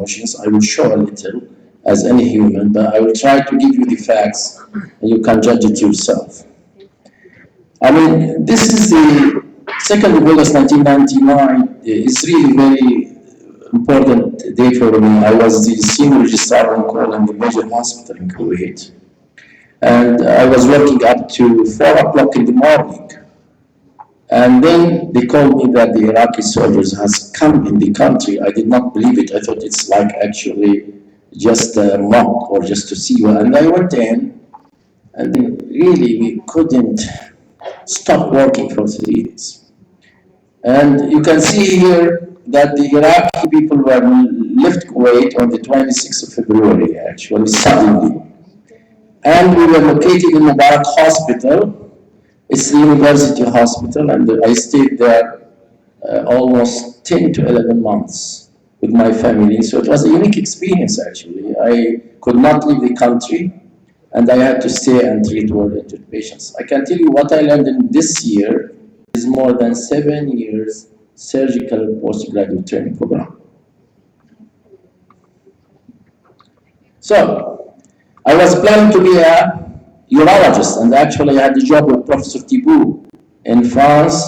emotions. I will show a little as any human, but I will try to give you the facts and you can judge it yourself. I mean, this is the 2nd of August 1999. It's really very important day for me. I was the senior registrar on call in the major hospital in Kuwait. And I was working up to 4 o'clock in the morning. And then they called me that the Iraqi soldiers has come in the country. I did not believe it. I thought it's like actually just a mock or just to see you. And I went in, and then really we couldn't stop working for 3 days. And you can see here that the Iraqi people were left Kuwait on the 26th of February, actually, suddenly. And we were located in Mubarak Hospital. It's the university hospital, and I stayed there almost 10 to 11 months with my family. So it was a unique experience, actually. I could not leave the country, and I had to stay and treat war-injured patients. I can tell you what I learned in this year is more than 7 years surgical postgraduate training program. So, I was planning to be a urologist, and actually I had a job with Professor Thibault in France,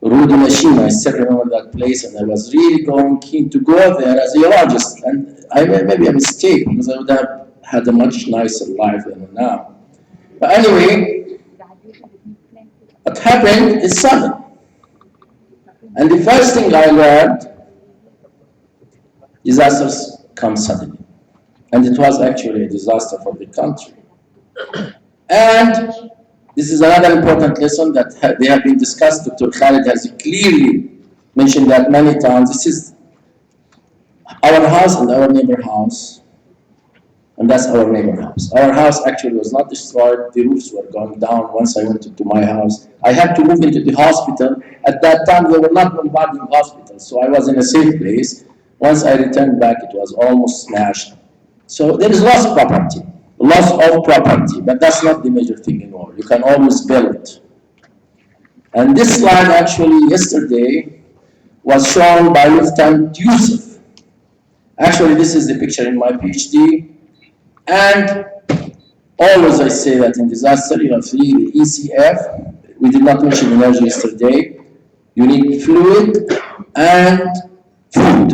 Rue de Machine. I still remember that place, and I was really keen to go there as a urologist. And I made maybe a mistake, because I would have had a much nicer life than now. But anyway, what happened is sudden. And the first thing I learned, disasters come suddenly. And it was actually a disaster for the country. And this is another important lesson that they have been discussed. Dr. Khalid has clearly mentioned that many times. This is our house and our neighbor house. And that's our neighbor house. Our house actually was not destroyed. The roofs were going down once I went to my house. I had to move into the hospital. At that time, they were not bombarding hospitals, so I was in a safe place. Once I returned back, it was almost smashed. So there is loss of property, but that's not the major thing in war. You can always build. And this slide actually yesterday was shown by Lieutenant Yusuf. Actually, this is the picture in my PhD. And always I say that in disaster, you have the ECF. We did not mention energy yesterday. You need fluid and food.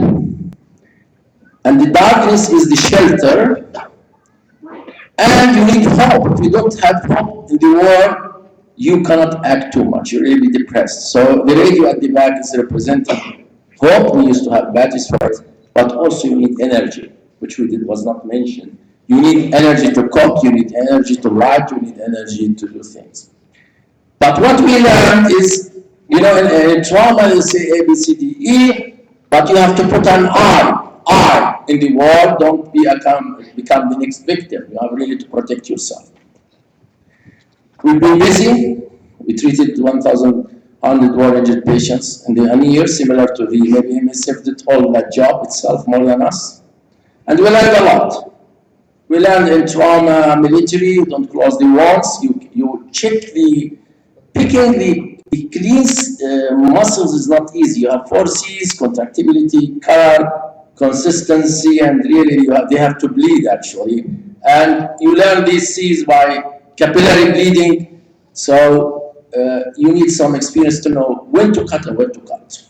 And the darkness is the shelter. And you need hope. If you don't have hope in the war, you cannot act too much. You're really depressed. So the radio at the back is representing hope. We used to have batteries for it, but also you need energy, which was not mentioned. You need energy to cook, you need energy to write, you need energy to do things. But what we learned is, you know, in trauma you say A, B, C, D, E, but you have to put an I in the war. Don't become the next victim. You have really to protect yourself. We've been busy. We treated 1,100 war-injured patients in the year, similar to the maybe MSF did all that job itself more than us. And we learned a lot. We learned in trauma military, you don't close the walls, you check picking the clean muscles is not easy. You have 4 C's, contractibility, color, consistency, and really they have to bleed actually. And you learn these C's by capillary bleeding, so you need some experience to know when to cut and when to cut.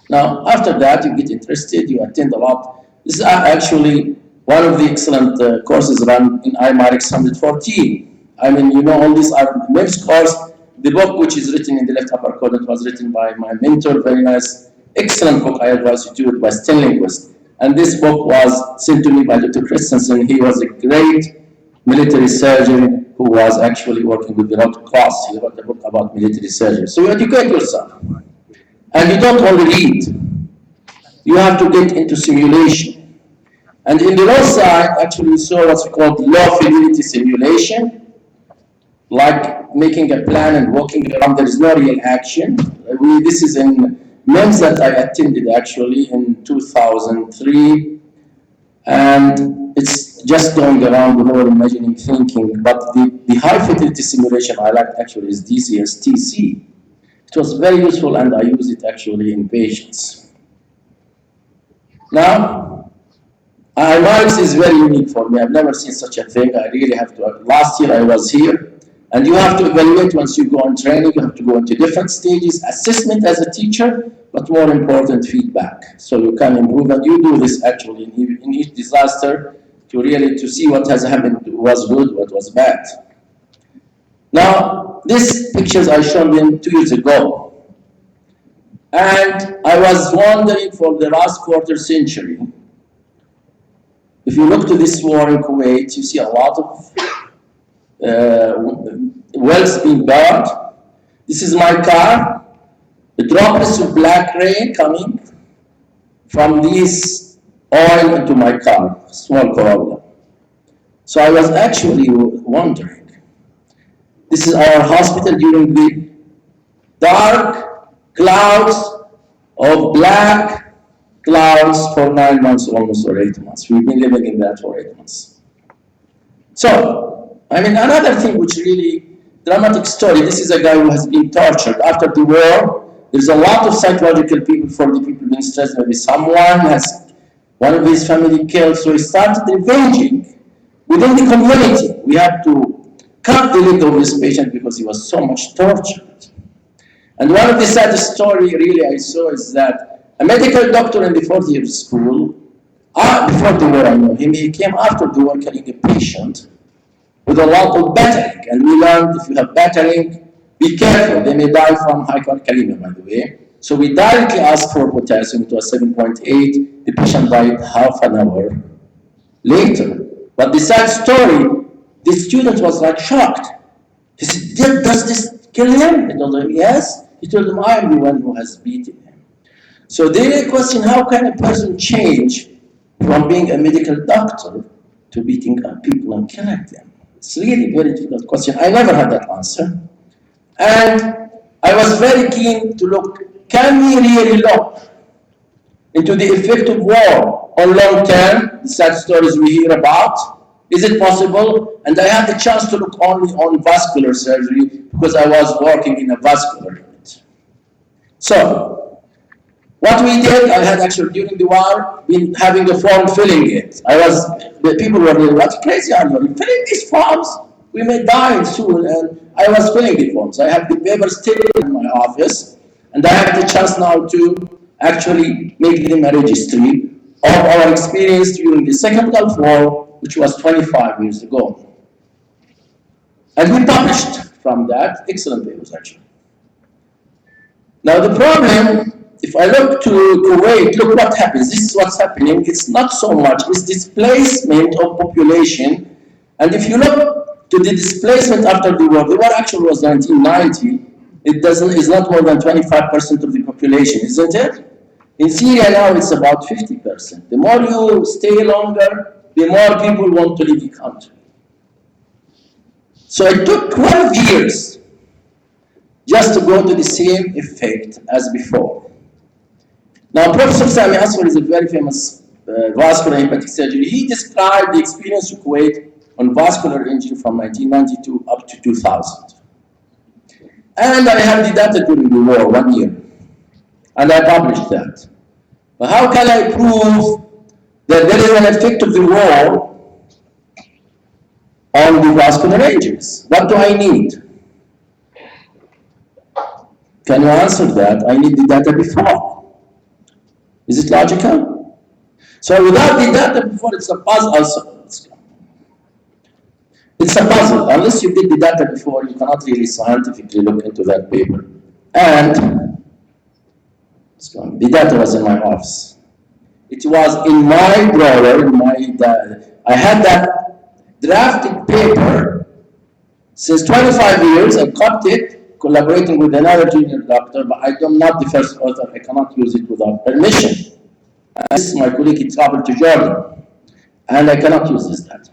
Now, after that, you get interested, you attend a lot. This is actually one of the excellent courses run in IMARX 114. I mean, you know, all these are MEMS course. The book, which is written in the left upper quadrant, was written by my mentor, very nice, excellent book. I advise you to it by Sten Linguist. And this book was sent to me by Dr. Christensen. He was a great military surgeon who was actually working with the Red Cross. He wrote a book about military surgery. So you educate yourself. And you don't only read. You have to get into simulation. And in the low side, actually, we saw what's called low fidelity simulation, like making a plan and walking around. There is no real action. This is in MEMS that I attended actually in 2003, and it's just going around the whole imagining, thinking. But the high fidelity simulation I like actually is DCS-TC. It was very useful, and I use it actually in patients. Now, Miles is very unique for me. I've never seen such a thing. I really have to. Last year I was here, and you have to evaluate once you go on training. You have to go into different stages, assessment as a teacher, but more important, feedback. So you can improve, and you do this actually in each disaster to really to see what has happened, was good, what was bad. Now, these pictures I showed them 2 years ago, and I was wondering for the last quarter century. If you look to this war in Kuwait, you see a lot of wells being burned. This is my car. The droplets of black rain coming from this oil into my car, small Corolla. So I was actually wondering. This is our hospital during the dark clouds of black clouds for 9 months almost, or 8 months. We've been living in that for 8 months. So, I mean, another thing which really dramatic story, this is a guy who has been tortured. After the war, there's a lot of psychological people for the people being stressed. Maybe someone has one of his family killed, so he started revenging within the community. We had to cut the leg of this patient because he was so much tortured. And one of the saddest story really I saw is that a medical doctor in the 4th-year school, before the war I know him, he came after the war carrying a patient with a lot of battering. And we learned if you have battering, be careful, they may die from hyperkalemia, by the way. So we directly asked for potassium, it was 7.8, the patient died half an hour later. But the sad story, the student was like shocked. He said, does this kill him? I told him, yes. He told him, I am the one who has beaten him. So they question, how can a person change from being a medical doctor to beating up people and killing them? It's really a very difficult question. I never had that answer. And I was very keen to look, can we really look into the effect of war on long term, the sad stories we hear about? Is it possible? And I had the chance to look only on vascular surgery because I was working in a vascular unit. So, what we did, I had actually during the war been having the form filling it. The people were like, what crazy are you? Filling these forms? We may die soon. And I was filling the forms. I have the papers still in my office. And I have the chance now to actually make them a registry of our experience during the Second Gulf War, which was 25 years ago. And we published from that excellent papers, actually. Now the problem, if I look to Kuwait, look what happens. This is what's happening. It's not so much, it's displacement of population. And if you look to the displacement after the war actually was 1990. It's not more than 25% of the population, isn't it? In Syria now it's about 50%. The more you stay longer, the more people want to leave the country. So it took 12 years just to go to the same effect as before. Now, Professor Sami Asfar is a very famous vascular hepatic surgeon. He described the experience of Kuwait on vascular injury from 1992 up to 2000. And I have the data during the war, 1 year. And I published that. But how can I prove that there is an effect of the war on the vascular injuries? What do I need? Can you answer that? I need the data before. Is it logical? So without the data before, it's a puzzle. It's a puzzle. Unless you did the data before, you cannot really scientifically look into that paper. And the data was in my office. It was in my drawer, I had that drafted paper since 25 years. I kept it, collaborating with another junior doctor, but I am not the first author. I cannot use it without permission. This is my colleague, he traveled to Jordan, and I cannot use this data.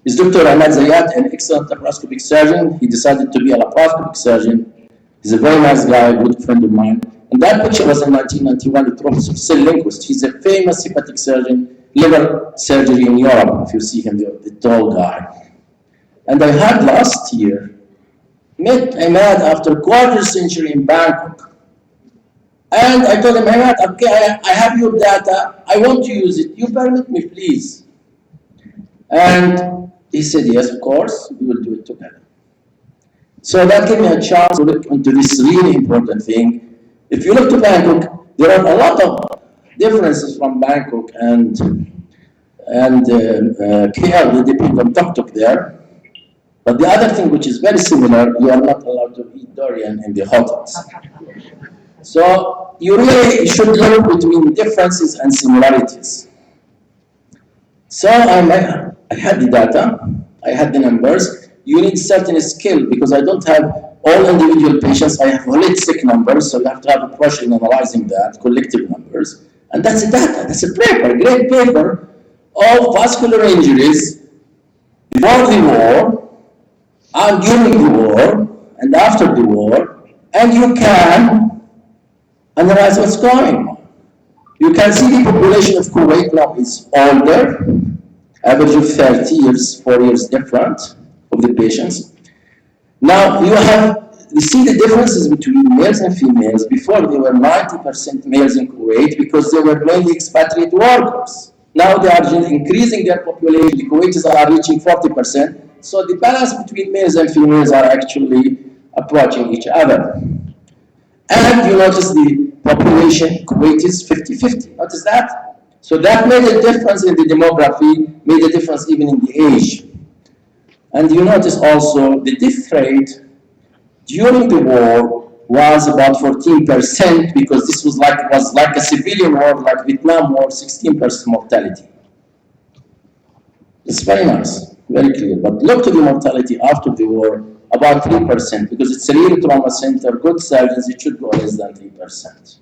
Is Dr. Ahmad Zayat, an excellent laparoscopic surgeon. He decided to be a laparoscopic surgeon. He's a very nice guy, a good friend of mine. And that picture was in 1991 with Professor Lindquist. He's a famous hepatic surgeon, liver surgery in Europe, if you see him, the tall guy. And I had last year, I met after a quarter century in Bangkok. And I told him, Ahmed, okay, I have your data. I want to use it. You permit me, please. And he said, yes, of course, we will do it together. So that gave me a chance to look into this really important thing. If you look to Bangkok, there are a lot of differences from Bangkok and KL, they depend on tuk-tuk there. But the other thing which is very similar, you are not allowed to eat durian in the hotels. So you really should look between differences and similarities. So I had the data, I had the numbers. You need certain skill because I don't have all individual patients. I have holistic numbers, so you have to have a approach in analyzing that, collective numbers. And that's the data, that's a paper, a great paper of vascular injuries before the war, and during the war, and after the war, and you can analyze what's going on. You can see the population of Kuwait now is older, average of 30 years, 4 years different of the patients. Now you see the differences between males and females. Before they were 90% males in Kuwait because they were mainly expatriate workers. Now they are increasing their population. The Kuwaitis are reaching 40%. So the balance between males and females are actually approaching each other. And you notice the population, Kuwait is 50-50. Notice that? So that made a difference in the demography, made a difference even in the age. And you notice also the death rate during the war was about 14% because this was like a civilian war, like Vietnam War, 16% mortality. It's very nice, very clear. But look to the mortality after the war, about 3%, because it's a real trauma center, good surgeons, it should go less than 3%.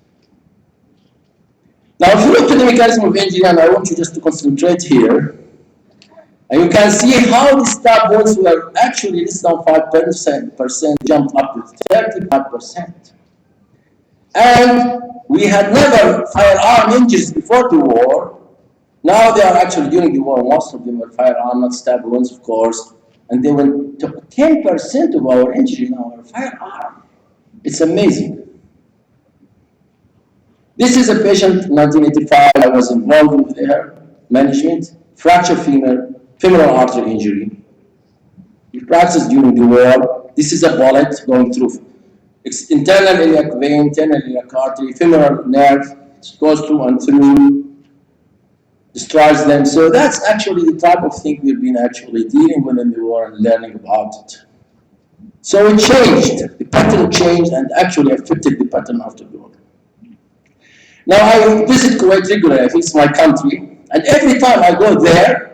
Now, if you look to the mechanism of injury, and I want you just to concentrate here, and you can see how the stab wounds were actually less than 5%, jumped up to 35%. And we had never firearm injuries before the war. Now they are actually, during the war, most of them were firearm, not stab wounds, of course. And they went to 10% of our injury now are firearm. It's amazing. This is a patient, 1985, I was involved with her management, fractured femoral artery injury. He practiced during the war. This is a bullet going through internal iliac vein, internal iliac artery, femoral nerve, it goes through and through, destroys them. So that's actually the type of thing we've been actually dealing with in the war and learning about it. So it changed, the pattern changed and actually affected the pattern after the war. Now I visit Kuwait regularly, I think it's my country, and every time I go there,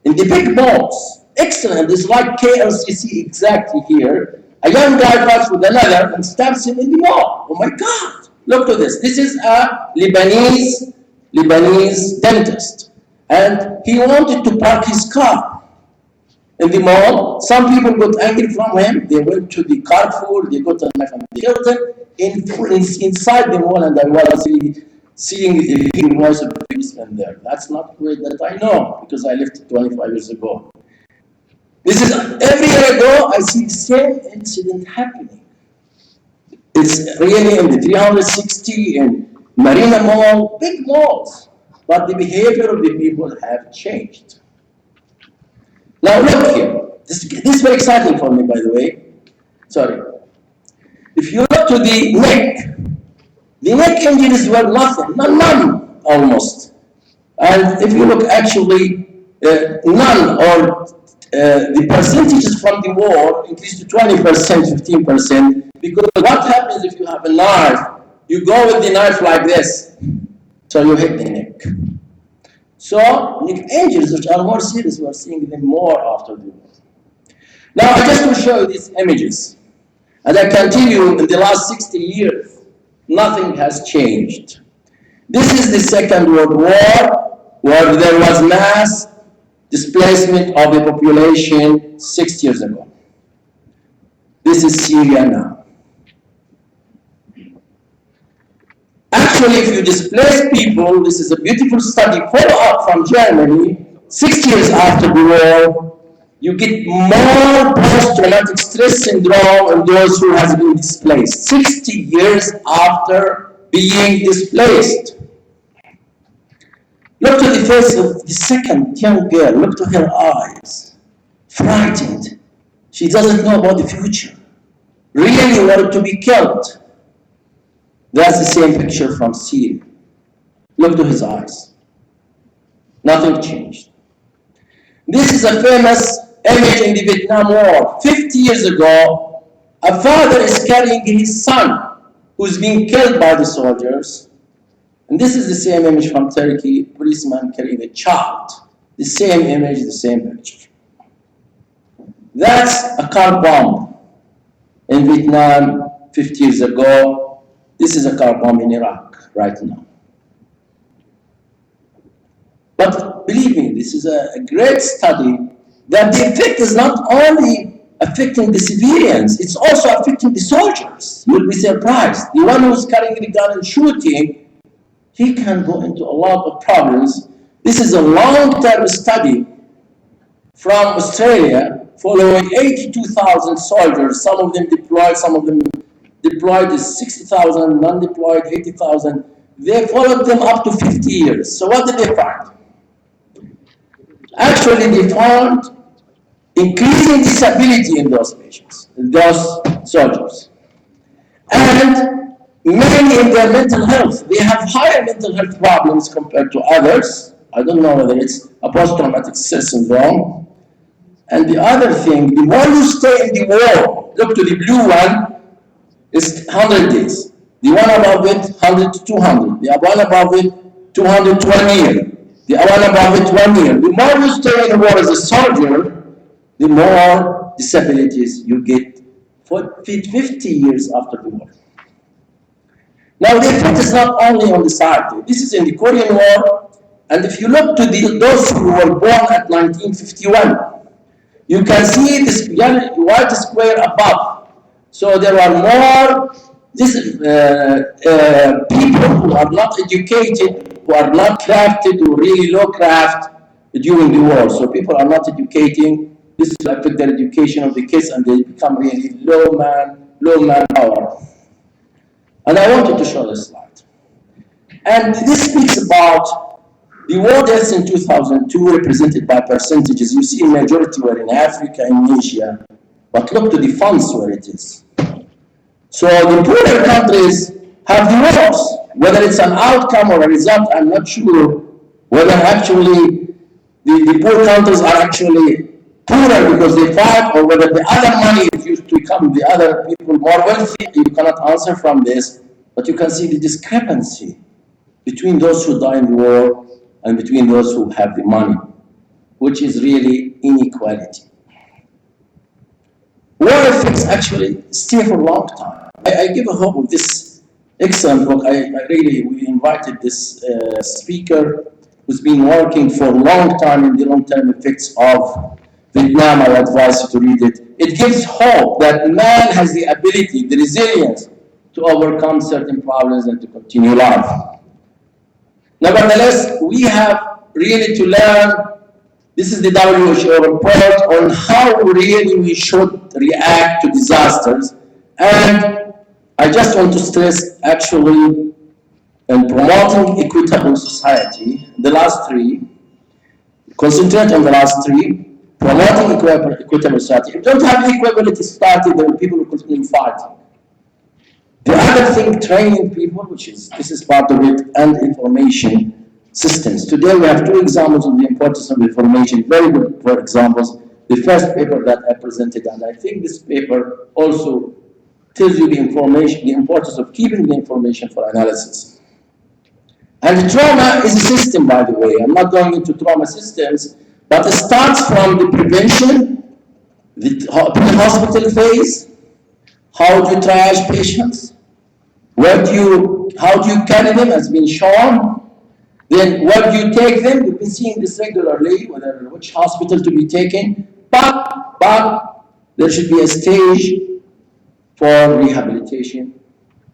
in the big malls, excellent, it's like KLCC exactly here, a young guy fights with another and stabs him in the mall. Oh my God, look at this. This is a Lebanese dentist, and he wanted to park his car in the mall. Some people got angry from him. They went to the Carrefour, they got a knife and they killed him inside the mall, and I was seeing the voice of the policeman there. That's not great that I know, because I left 25 years ago. This is, every year ago, I see the same incident happening. It's really in the 360, in Marina Mall, big malls. But the behavior of the people have changed. Now look here. This is very exciting for me, by the way. Sorry. If you look to the neck injuries were nothing, none almost. And if you look actually, none, or the percentages from the war increased to 20%, 15%, because what happens if you have a knife? You go with the knife like this, so you hit the neck. So neck injuries, which are more serious, we are seeing them more after the war. Now I just want to show you these images. And I can tell you, in the last 60 years, nothing has changed. This is the Second World War, where there was mass displacement of the population 6 years ago. This is Syria now. Actually, if you displace people, this is a beautiful study, follow-up from Germany, 6 years after the war, you get more post-traumatic stress syndrome in those who have been displaced. 60 years after being displaced. Look to the face of the second young girl. Look to her eyes. Frightened. She doesn't know about the future. Really wanted to be killed. That's the same picture from Syria. Look to his eyes. Nothing changed. This is a famous image in the Vietnam War. 50 years ago, a father is carrying his son who's being killed by the soldiers. And this is the same image from Turkey, policeman carrying a child. The same image, the same picture. That's a car bomb in Vietnam 50 years ago. This is a car bomb in Iraq right now. But believe me, this is a great study that the effect is not only affecting the civilians, it's also affecting the soldiers. You'll be surprised. The one who's carrying the gun and shooting, he can go into a lot of problems. This is a long-term study from Australia following 82,000 soldiers, some of them deployed, some of them deployed is 60,000, non-deployed 80,000. They followed them up to 50 years. So what did they find? Actually, they found increasing disability in those patients, in those soldiers. And mainly in their mental health. They have higher mental health problems compared to others. I don't know whether it's a post-traumatic stress syndrome. And the other thing, the more you stay in the war, look to the blue one, is 100 days. The one above it, 100 to 200. The one above it, 200 to 1 year. The one above it, 1 year. The more you stay in the war as a soldier, the more disabilities you get for 50 years after the war. Now, the effect is not only on the side. This is in the Korean War, and if you look to those who were born at 1951, you can see this white square above. So there are more people who are not educated, who are not crafted, or really low craft during the war. So people are not educating. This will affect their education of the kids, and they become really low manpower. And I wanted to show this slide. And this speaks about the war deaths in 2002 represented by percentages. You see majority were in Africa and Asia, but look to the funds where it is. So the poorer countries have the wars. Whether it's an outcome or a result, I'm not sure whether actually the poor countries are actually poorer because they fight, or whether the other money is used to become the other people more wealthy. You cannot answer from this, but you can see the discrepancy between those who die in the war and between those who have the money, which is really inequality. War effects actually stay for a long time. I give a hope of this excellent book. We invited this speaker who's been working for a long time in the long-term effects of Vietnam. I advise you to read it. It gives hope that man has the ability, the resilience to overcome certain problems and to continue life. Nevertheless, we have really to learn. This is the WHO report on how really we should react to disasters. And I just want to stress actually in promoting equitable society, the last three, concentrate on the last three, promoting equitable society. If you don't have equality society, then people will continue fighting. The other thing, training people, this is part of it, and information systems. Today we have two examples of the importance of information, very good for examples. The first paper that I presented, and I think this paper also tells you the information, the importance of keeping the information for analysis. And trauma is a system, by the way. I'm not going into trauma systems, but it starts from the prevention, the hospital phase, how do you triage patients, how do you carry them, has been shown. Then where do you take them? You've been seeing this regularly, which hospital to be taken. But there should be a stage for rehabilitation,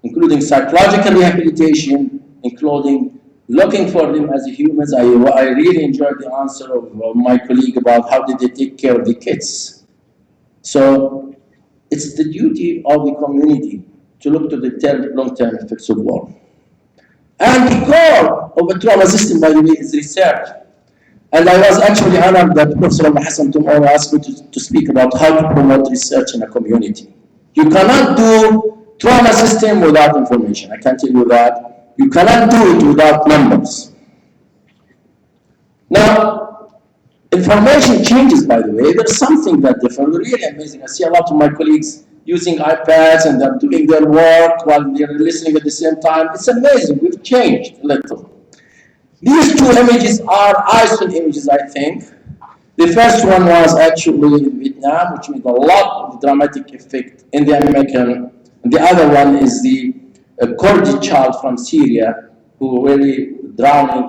including psychological rehabilitation, including looking for them as humans. I really enjoyed the answer of my colleague about how did they take care of the kids. So it's the duty of the community to look to the long-term effects of war. And the core of a trauma system, by the way, is research. And I was actually honored that Professor Hassan tomorrow asked me to speak about how to promote research in a community. You cannot do trauma system without information. I can tell you that. You cannot do it without numbers. Now, information changes, by the way. There's something that different, really amazing. I see a lot of my colleagues using iPads and they're doing their work while they're listening at the same time. It's amazing. We've changed a little. These two images are ISON images, I think. The first one was actually in Vietnam, which made a lot of dramatic effect in the American. And the other one is the Kurdi child from Syria who really drowning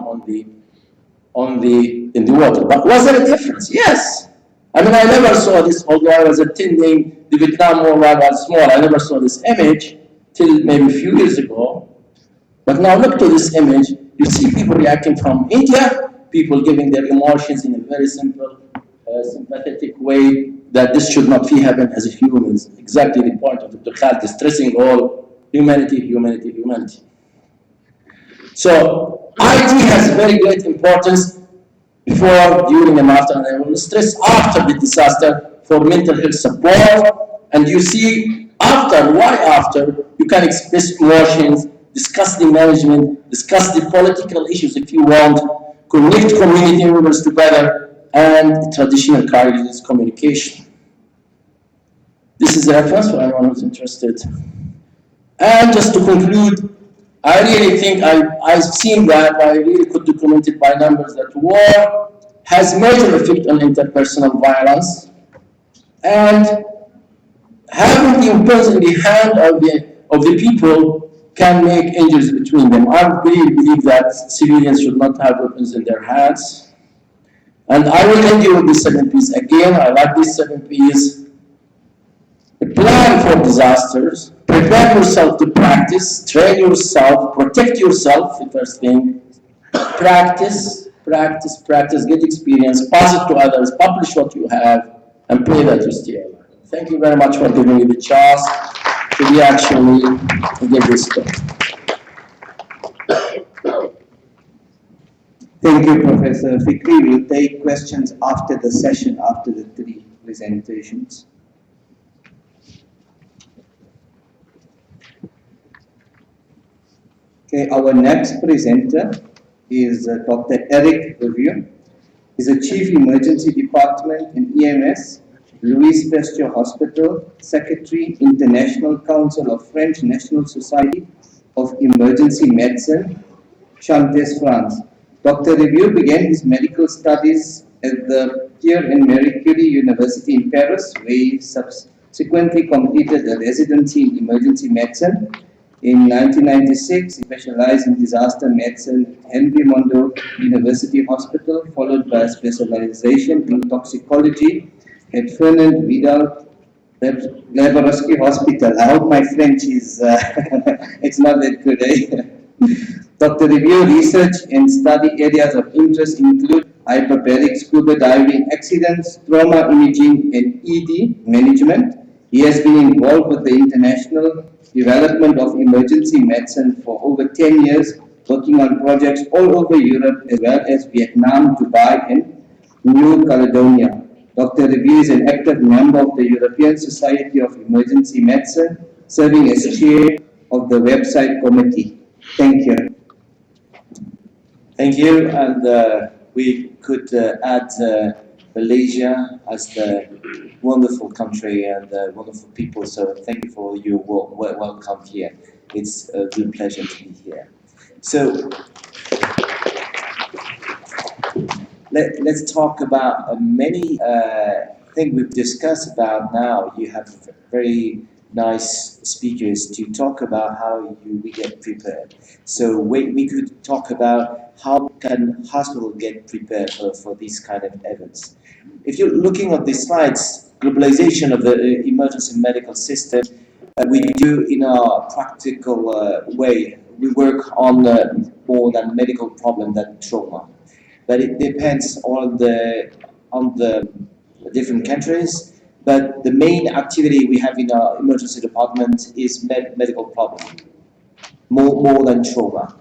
in the water. But was there a difference? Yes. I mean, I never saw this, although I was attending the Vietnam War when I was small. I never saw this image till maybe a few years ago. But now look to this image. You see people reacting from India, people giving their emotions in a very simple, sympathetic way, that this should not happen as humans. Exactly the point of Dr. Khalid, stressing all humanity, humanity, humanity. So IT has very great importance before, during, and after, and I will stress after the disaster for mental health support. And you see after, why after? You can express emotions, discuss the management, discuss the political issues if you want, connect community members together, and traditional crisis communication. This is a reference for anyone who's interested. And just to conclude, I really think I've seen that, I really could document it by numbers, that war has major effect on interpersonal violence, and having the weapons in the hand of the people can make injuries between them. I really believe that civilians should not have weapons in their hands. And I will end you with these 7 Ps. Again, I like these 7 Ps. Plan for disasters, prepare yourself to practice, train yourself, protect yourself, the first thing. Practice, practice, practice, get experience, pass it to others, publish what you have, and pray that you stay alive. Thank you very much for giving me the chance to be actually give this talk. Thank you, Professor Fikri. We'll take questions after the session, after the 3 presentations. Okay, our next presenter is Dr. Eric REVUE. He's a Chief Emergency Department in EMS, Louis Pasteur Hospital, Secretary, International Council of French National Society of Emergency Medicine, Chantes, France. Dr. REVUE began his medical studies at the Pierre and Marie Curie University in Paris, where he subsequently completed a residency in emergency medicine. In 1996, he specialized in disaster medicine at Henry Mondor University Hospital, followed by a specialization in toxicology at Fernand Vidal Laboratory Hospital. I hope my French is, it's not that good, eh? Dr. REVUE research and study areas of interest include hyperbaric scuba diving accidents, trauma imaging, and ED management. He has been involved with the international development of emergency medicine for over 10 years, working on projects all over Europe as well as Vietnam, Dubai, and New Caledonia. Dr. REVUE is an active member of the European Society of Emergency Medicine, serving as chair of the website committee. Thank you. Thank you, and we could add Malaysia as the wonderful country and wonderful people, so thank you for your welcome here. It's a real pleasure to be here. So, let's talk about many things we've discussed about now. You have very nice speakers to talk about how we get prepared. So we could talk about how can hospital get prepared for these kind of events. If you're looking at the slides, globalization of the emergency medical system, we do in a practical way. We work on more than medical problem than trauma, but it depends on the different countries. But the main activity we have in our emergency department is medical problem, more than trauma.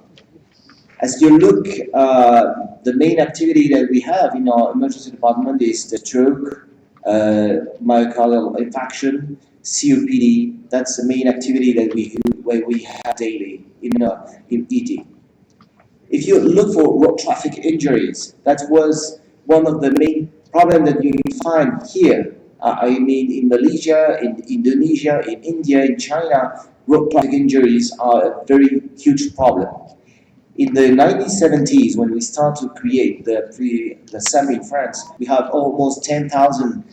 As you look, the main activity that we have in our emergency department is the stroke, myocardial infarction, COPD. That's the main activity that we have daily in ED. If you look for road traffic injuries, that was one of the main problems that you find here. I mean, in Malaysia, in Indonesia, in India, in China, road traffic injuries are a very huge problem. In the 1970s, when we started to create the SAM in France, we had almost 10,000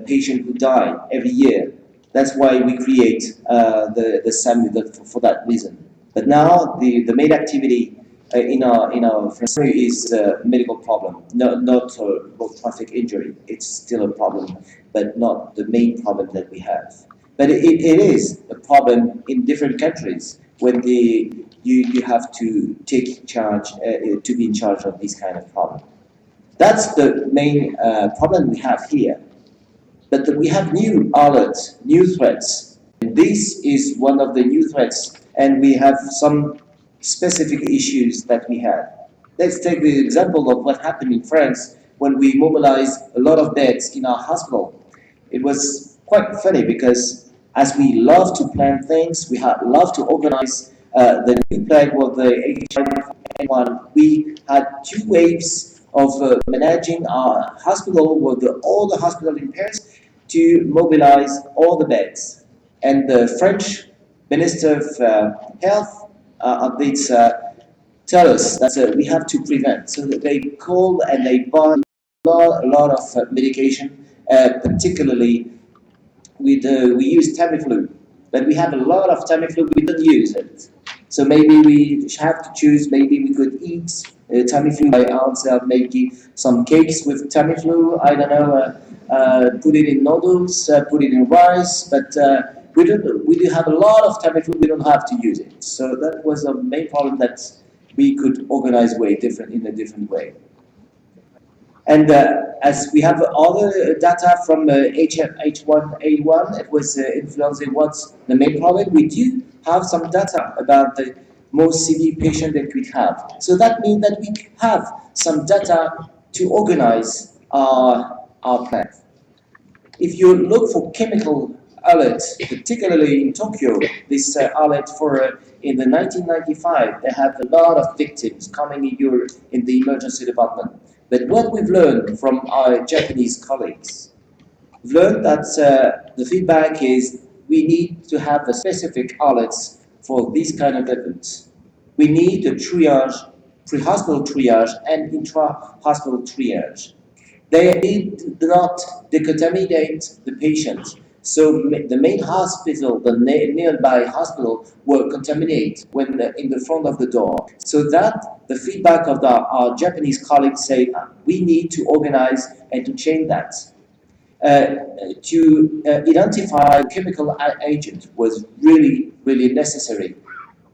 patients who die every year. That's why we create the SAM for that reason. But now the main activity in our France is a medical problem, not road traffic injury. It's still a problem, but not the main problem that we have. But it is a problem in different countries when you have to take charge, to be in charge of this kind of problem. That's the main problem we have here. But we have new alerts, new threats. And this is one of the new threats, and we have some specific issues that we had. Let's take the example of what happened in France when we mobilized a lot of beds in our hospital. It was quite funny because as we love to plan things, we love to organize the new plague was the H1N1. We had 2 waves of managing our hospital with all the hospital in Paris to mobilize all the beds. And the French Minister of Health updates tell us that we have to prevent. So that they call and they buy a lot of medication, particularly with we use Tamiflu. But we have a lot of Tamiflu, we don't use it. So maybe we have to choose, maybe we could eat Tamiflu by ourselves, maybe some cakes with Tamiflu, I don't know, put it in noodles, put it in rice, but we do have a lot of Tamiflu, we don't have to use it. So that was a main problem that we could organize in a different way. And as we have other data from H1N1, it was influenza. What's the main problem? We do have some data about the most severe patient that we have. So that means that we have some data to organize our plan. If you look for chemical alerts, particularly in Tokyo, this alert for in the 1995, they have a lot of victims coming in the emergency department. But what we've learned from our Japanese colleagues, we've learned that the feedback is we need to have a specific alerts for these kind of events. We need a triage, pre-hospital triage and intra-hospital triage. They do not decontaminate the patient. So the main hospital, the nearby hospital, were contaminated when in the front of the door. So that the feedback of our Japanese colleagues say we need to organize and to change that. To identify chemical agent was really necessary,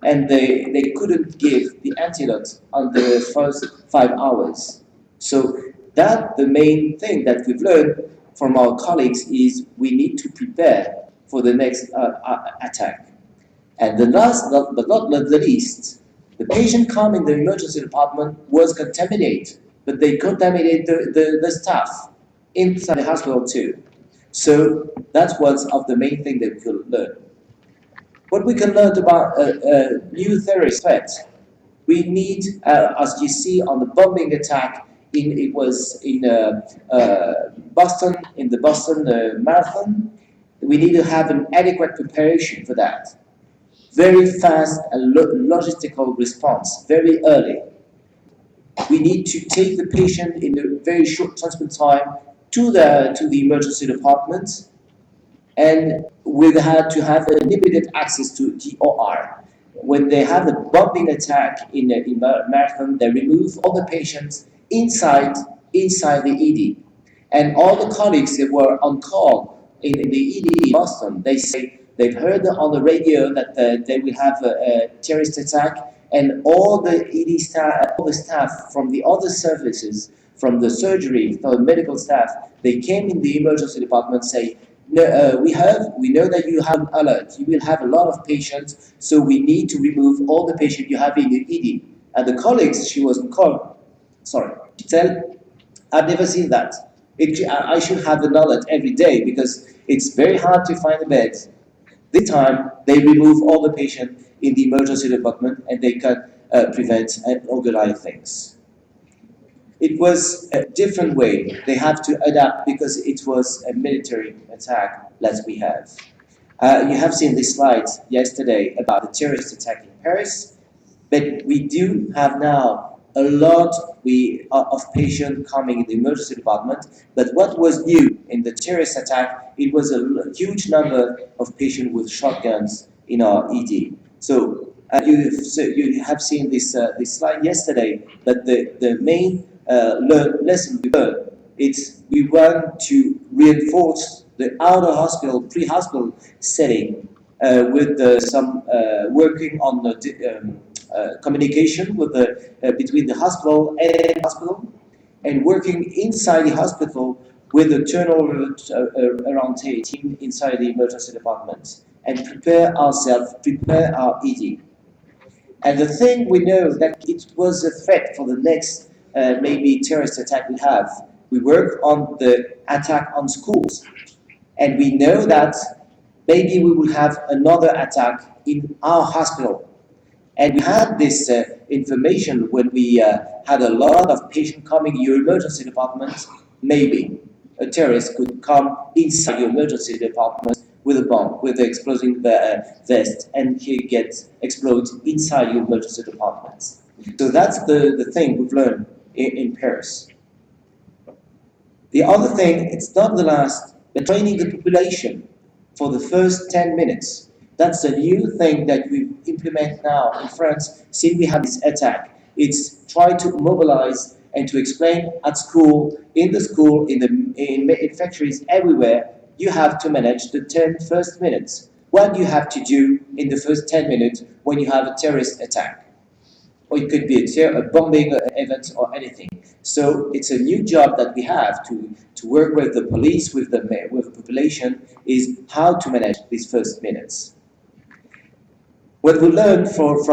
and they couldn't give the antidote on the first 5 hours. So that the main thing that we've learned from our colleagues is we need to prepare for the next attack. And the last, but not the least, the patient come in the emergency department was contaminated, but they contaminated the staff inside the hospital too. So that was of the main thing that we could learn. What we can learn about new terrorist threats, we need, as you see on the bombing attack, it was in Boston, in the Boston Marathon. We need to have an adequate preparation for that. Very fast and logistical response, very early. We need to take the patient in a very short transport time to the emergency department, and we had to have limited access to DOR. When they have a bombing attack in Marathon, they remove all the patients inside the ED. And all the colleagues that were on call in the ED in Boston, they say they've heard on the radio that they will have a terrorist attack, and all the ED staff, all the staff from the other services, from the surgery, from the medical staff, they came in the emergency department and say, no, we know that you have alert, you will have a lot of patients, so we need to remove all the patients you have in the ED. And the colleagues she was called, sorry, she said, I've never seen that. I should have the knowledge every day because it's very hard to find a bed. This time, they remove all the patients in the emergency department and they can prevent and organize things. It was a different way. They have to adapt because it was a military attack that we have. You have seen this slide yesterday about the terrorist attack in Paris, but we do have now a lot of patients coming in the emergency department. But what was new in the terrorist attack, it was a huge number of patients with shotguns in our ED. So you have seen this slide yesterday, but the main lesson we learned is we want to reinforce the outer hospital, pre-hospital setting with some working on the communication with between the hospital and working inside the hospital with the turnover around team inside the emergency department and prepare ourselves, prepare our ED. And the thing we know that it was a threat for the next maybe terrorist attack we have. We work on the attack on schools. And we know that maybe we will have another attack in our hospital. And we had this information when we had a lot of patients coming in your emergency department. Maybe a terrorist could come inside your emergency department with a bomb, with an exploding vest, and he gets exploded inside your emergency department. So that's the thing we've learned in Paris. The other thing, it's not the last, but training the population for the first 10 minutes. That's a new thing that we implement now in France since we have this attack. It's try to mobilize and to explain at school, in factories, everywhere, you have to manage the 10 first minutes. What do you have to do in the first 10 minutes when you have a terrorist attack? Or it could be a bombing event or anything. So it's a new job that we have to work with the police, with the population, is how to manage these first minutes. What we learned from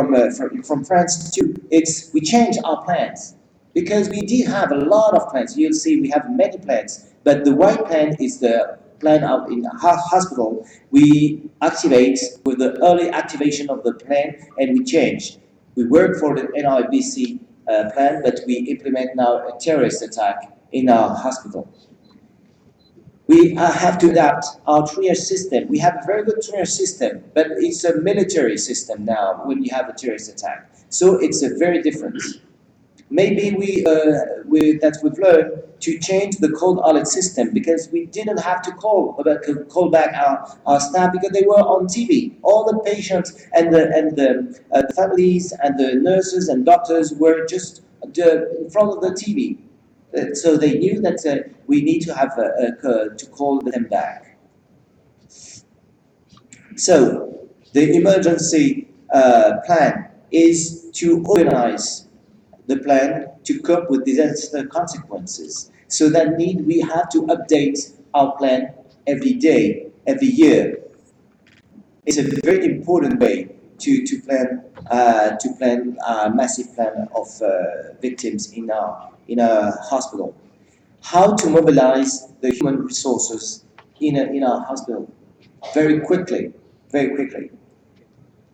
France too, it's we changed our plans. Because we did have a lot of plans. You'll see we have many plans. But the white plan is the plan out in a hospital. We activate with the early activation of the plan and we change. We work for the NIBC plan, but we implement now a terrorist attack in our hospital. We have to adapt our triage system. We have a very good triage system, but it's a military system now when you have a terrorist attack. So it's a very different. Maybe we've learned to change the cold alert system because we didn't have to call back our staff because they were on TV. All the patients and the families and the nurses and doctors were just in front of the TV. So they knew that we need to have to call them back. So the emergency plan is to organize the plan to cope with disaster consequences. So that we have to update our plan every day, every year. It's a very important way to plan a massive plan of victims in our hospital. How to mobilize the human resources in our hospital very quickly.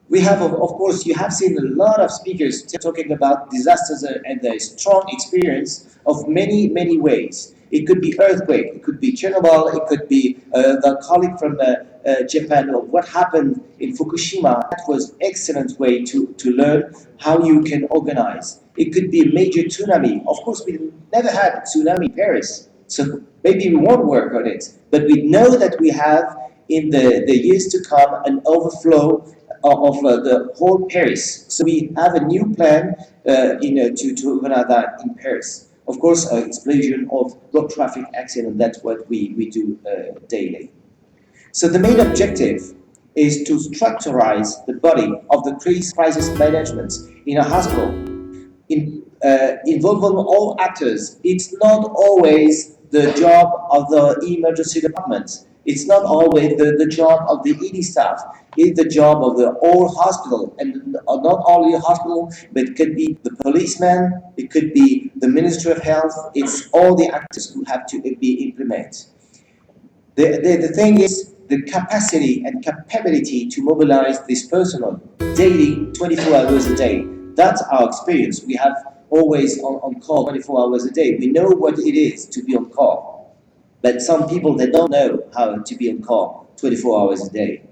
We have, of course, you have seen a lot of speakers talking about disasters and the strong experience of many ways. It could be earthquake, it could be Chernobyl, it could be the colleague from Japan of what happened in Fukushima. That was excellent way to learn how you can organize. It could be a major tsunami. Of course, we never had a tsunami in Paris, so maybe we won't work on it. But we know that we have in the years to come an overflow of the whole Paris. So we have a new plan to organize that in Paris. Of course, explosion of road traffic accident, that's what we do daily. So the main objective is to structurize the body of the crisis management in a hospital, involving all actors. It's not always the job of the emergency department. It's not always the job of the ED staff. It's the job of the whole hospital, and not only the hospital, but it could be the policeman, it could be the Ministry of Health. It's all the actors who have to be implemented. The thing is the capacity and capability to mobilize this personnel daily, 24 hours a day. That's our experience. We have always on call 24 hours a day. We know what it is to be on call. But some people, they don't know how to be on call 24 hours a day.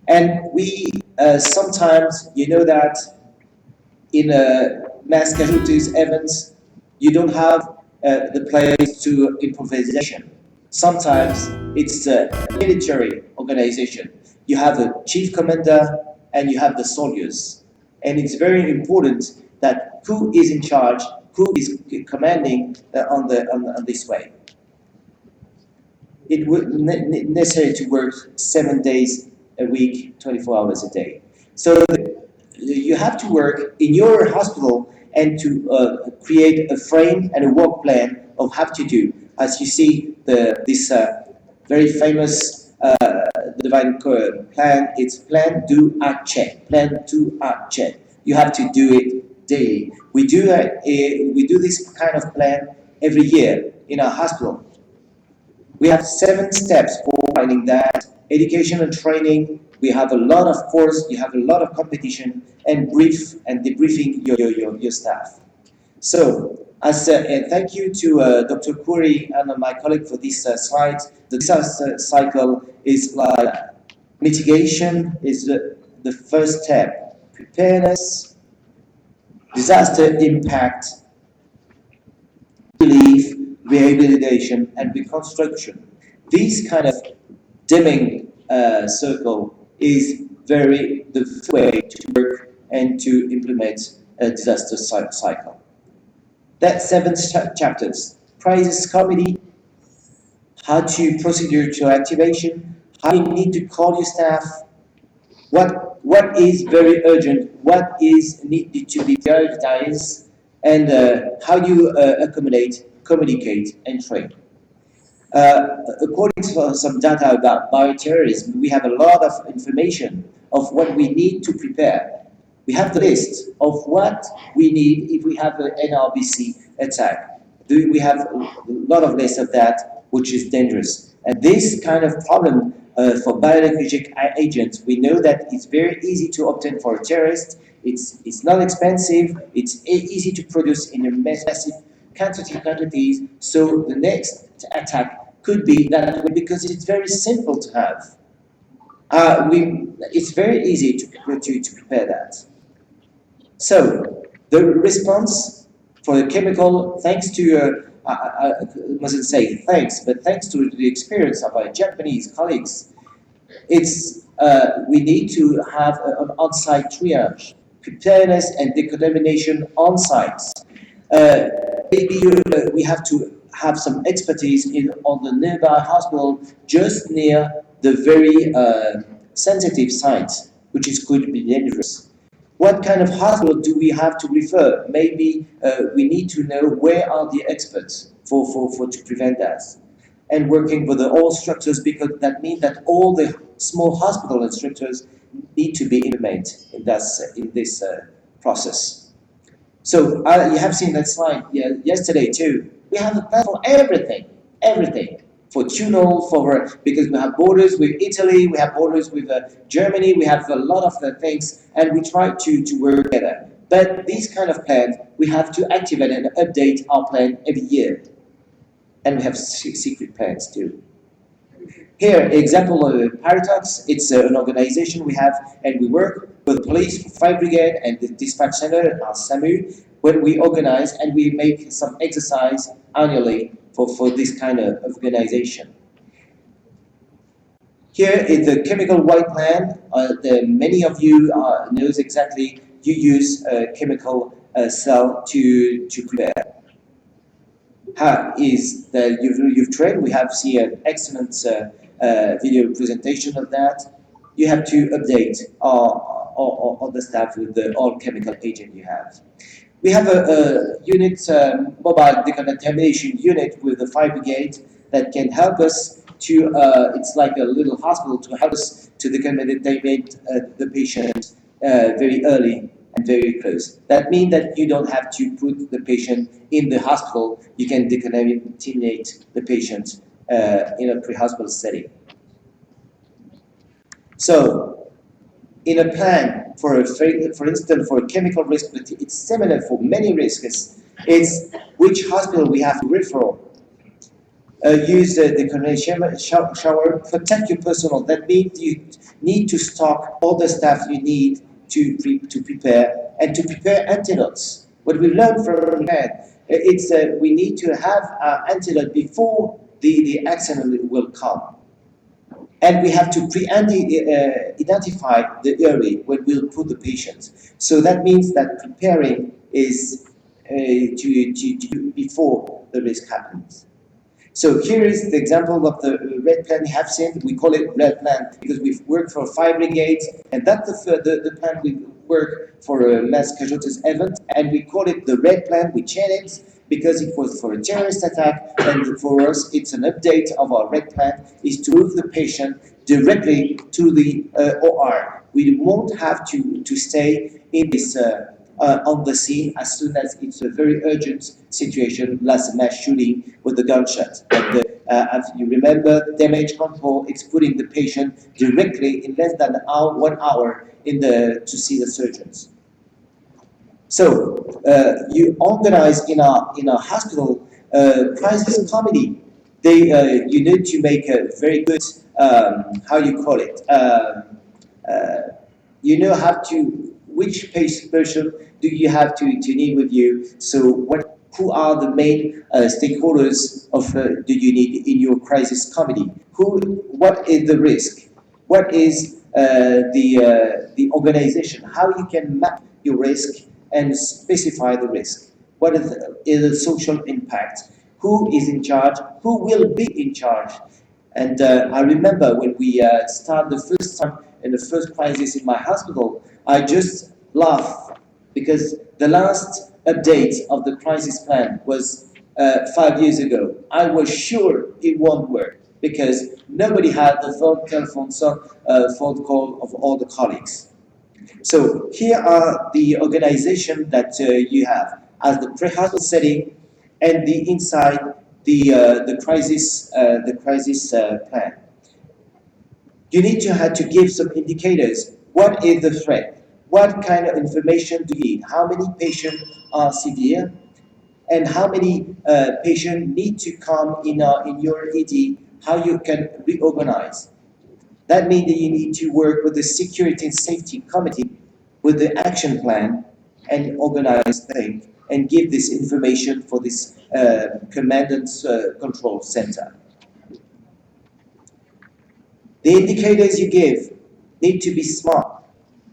And we sometimes, you know that in mass casualties events, you don't have the place to improvisation. Sometimes it's a military organization. You have a chief commander and you have the soldiers. And it's very important that who is in charge, who is commanding on this way. It would necessary to work 7 days a week, 24 hours a day. So you have to work in your hospital and to create a frame and a work plan of how to do. As you see, this very famous divine plan, it's plan, do, act, check. Plan, do, act, check. You have to do it daily. We do this kind of plan every year in our hospital. We have 7 steps for finding that. Education and training, we have a lot of course, you have a lot of competition, and brief and debriefing your staff. So, and thank you to Dr. Khoury and my colleague for this slide. The disaster cycle is like mitigation is the first step. Preparedness, disaster impact, relief, rehabilitation, and reconstruction. This kind of dimming circle is the way to work and to implement a disaster cycle. That's 7 chapters. Crisis committee, how to procedure to activation, how you need to call your staff, what is very urgent, what is needed to be prioritized, and how you accommodate, communicate, and train. According to some data about bioterrorism, we have a lot of information of what we need to prepare. We have the list of what we need if we have an NRBC attack. We have a lot of lists of that, which is dangerous. And this kind of problem for biological agents, we know that it's very easy to obtain for a terrorist. It's not expensive. It's easy to produce in a massive quantities. So the next attack could be that way because it's very simple to have. It's very easy to prepare that. So the response for the chemical, thanks to I mustn't say thanks, but thanks to the experience of our Japanese colleagues, it's we need to have an on-site triage, preparedness and decontamination on-site. Maybe we have to have some expertise on the nearby hospital, just near the very sensitive site, which could be dangerous. What kind of hospital do we have to refer? Maybe we need to know where are the experts to prevent that. And working with all structures, because that means that all the small hospital and structures need to be implemented in this process. So you have seen that slide yesterday too. We have a plan for everything. For tunnel, because we have borders with Italy, we have borders with Germany, we have a lot of things, and we try to work together. But these kind of plans, we have to activate and update our plan every year. And we have secret plans too. Here, example of Paradox, it's an organization we have, and we work with the police, fire brigade, and the dispatch center, our SAMU, when we organize and we make some exercise annually for this kind of organization. Here is the chemical white plan. Many of you knows exactly you use a chemical cell to prepare. How is that you've trained? We have seen an excellent video presentation of that. You have to update all the staff with all chemical agent you have. We have a unit, mobile decontamination unit with the fire brigade that can help us to it's like a little hospital to help us to decontaminate the patient very early and very close. That means that you don't have to put the patient in the hospital. You can decontaminate the patient in a pre-hospital setting. So, in a plan for instance, for a chemical risk, but it's similar for many risks. It's which hospital we have to refer. Use the condensation shower, protect your personnel. That means you need to stock all the staff you need to prepare and to prepare antidotes. What we learned from that, it's we need to have antidote before the accident will come. And we have to identify the area where we'll put the patients. So that means that preparing is to before the risk happens. So here is the example of the red plan you have seen. We call it red plan because we've worked for 5 brigades, and that's the plan we work for a mass casualties event, and we call it the red plan. We changed it because it was for a terrorist attack, and for us it's an update of our red plan is to move the patient directly to the OR. We won't have to stay in this on the scene as soon as it's a very urgent situation, last mass shooting with the gunshot. And as you remember, damage control, it's putting the patient directly in less than 1 hour to see the surgeons. So you organize in a hospital crisis committee. You need to make a very good how you call it. You know how to which patient do you have to need with you? So who are the main stakeholders of do you need in your crisis committee? What is the risk? What is the organization? How you can map your risk and specify the risk? What is the social impact? Who is in charge? Who will be in charge? And I remember when we started the first time in the first crisis in my hospital, I just laughed because the last update of the crisis plan was 5 years ago. I was sure it won't work because nobody had the phone call of all the colleagues. So here are the organization that you have as the pre-hospital setting and the inside the crisis plan. You need to have to give some indicators. What is the threat? What kind of information do you need? How many patients are severe? And how many patients need to come in your ED? How you can reorganize? That means that you need to work with the Security and Safety Committee with the action plan and organize things and give this information for this command and control center. The indicators you give need to be smart,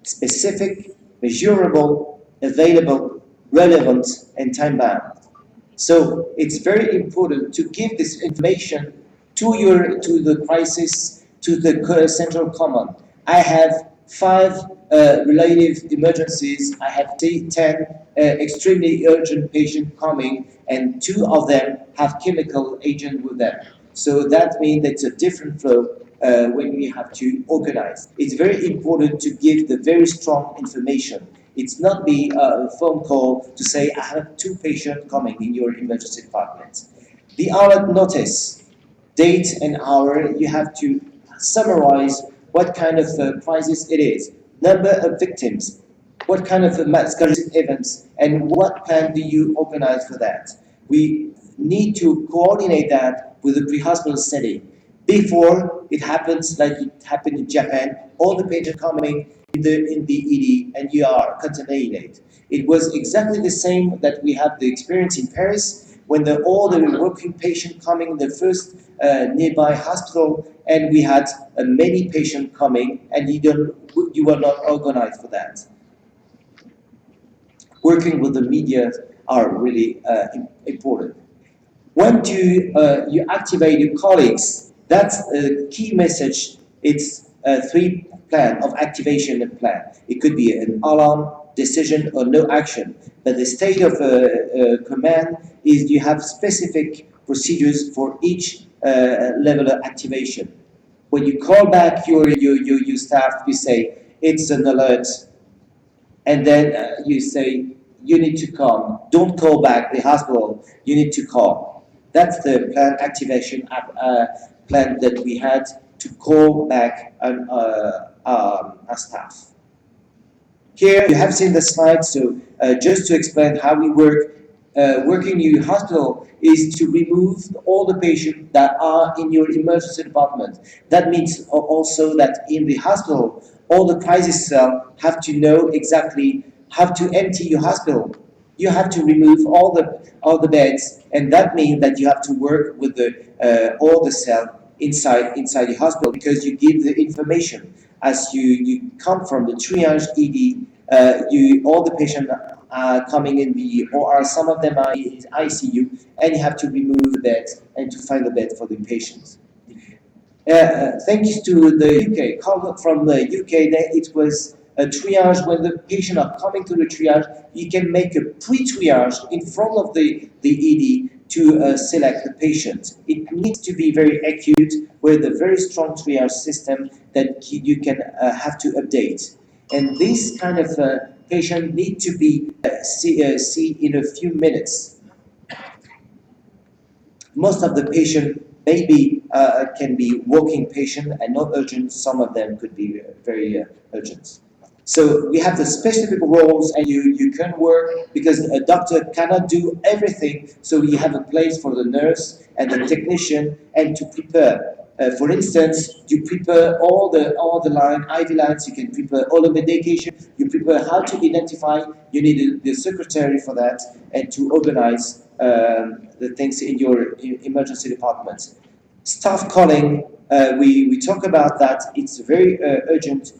specific, measurable, available, relevant, and time-bound. So it's very important to give this information to the crisis, to the central command. I have 5 relative emergencies. I have 10 extremely urgent patients coming, and 2 of them have chemical agent with them. So that means it's a different flow when we have to organize. It's very important to give the very strong information. It's not the phone call to say, I have 2 patients coming in your emergency department. The alert notice, date and hour, you have to summarize what kind of crisis it is, number of victims, what kind of mass casualty events, and what plan do you organize for that. We need to coordinate that with the pre-hospital setting. Before it happens, like it happened in Japan, all the patients coming in the ED and you are contaminated. It was exactly the same that we had the experience in Paris when all the working patients coming in the first nearby hospital, and we had many patients coming, and you were not organized for that. Working with the media are really important. When you activate your colleagues, that's a key message. It's a 3 plan of activation and plan. It could be an alarm, decision, or no action. But the state of command is you have specific procedures for each level of activation. When you call back your staff, you say it's an alert, and then you say you need to come. Don't call back the hospital. You need to call. That's the plan activation plan that we had to call back our staff. Here you have seen the slide, so just to explain how we work, working in your hospital is to remove all the patients that are in your emergency department. That means also that in the hospital, all the crisis cells have to know exactly how to empty your hospital. You have to remove all the beds, and that means that you have to work with all the cell inside the hospital, because you give the information as you come from the triage ED. All the patients are coming in the OR. Some of them are in ICU, and you have to remove the bed and to find the bed for the patients. Thanks to the UK, call from the UK, that it was a triage. When the patient are coming to the triage, you can make a pre-triage in front of the ED to select the patient. It needs to be very acute with a very strong triage system that you can have to update. And this kind of patient need to be seen in a few minutes. Most of the patient maybe can be walking patient and not urgent. Some of them could be very urgent. So we have the specific roles, and you can work, because a doctor cannot do everything. So you have a place for the nurse and the technician, and to prepare. For instance, you prepare all the IV lines. You can prepare all the medication. You prepare how to identify. You need the secretary for that, and to organize the things in your emergency department. Staff calling. We talk about that. It's a very urgent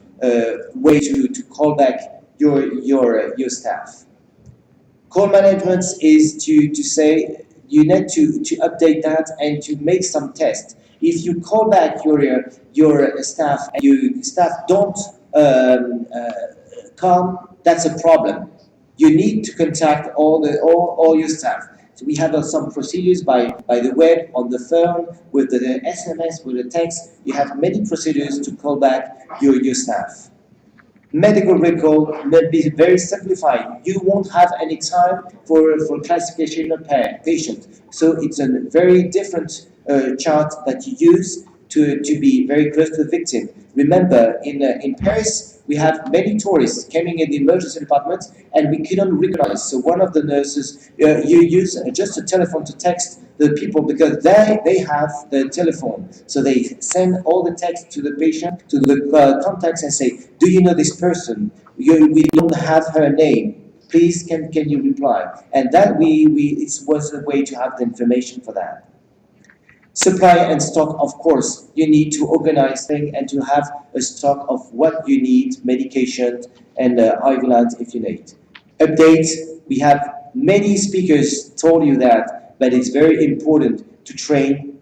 way to call back your staff. Call management is to say you need to update that and to make some tests. If you call back your staff and your staff don't come, that's a problem. You need to contact all your staff. So we have some procedures by the web, on the phone, with the SMS, with the text. You have many procedures to call back your staff. Medical record may be very simplified. You won't have any time for classification of patients. So it's a very different chart that you use to be very close to the victim. Remember, in Paris, we have many tourists coming in the emergency department, and we couldn't recognize. So one of the nurses, you use just a telephone to text the people, because they have the telephone. So they send all the text to the patient, to the contacts, and say, do you know this person? We don't have her name. Please, can you reply? And that it was a way to have the information for that. Supply and stock, of course, you need to organize things and to have a stock of what you need, medication and IV lines if you need. Update, we have many speakers told you that, but it's very important to train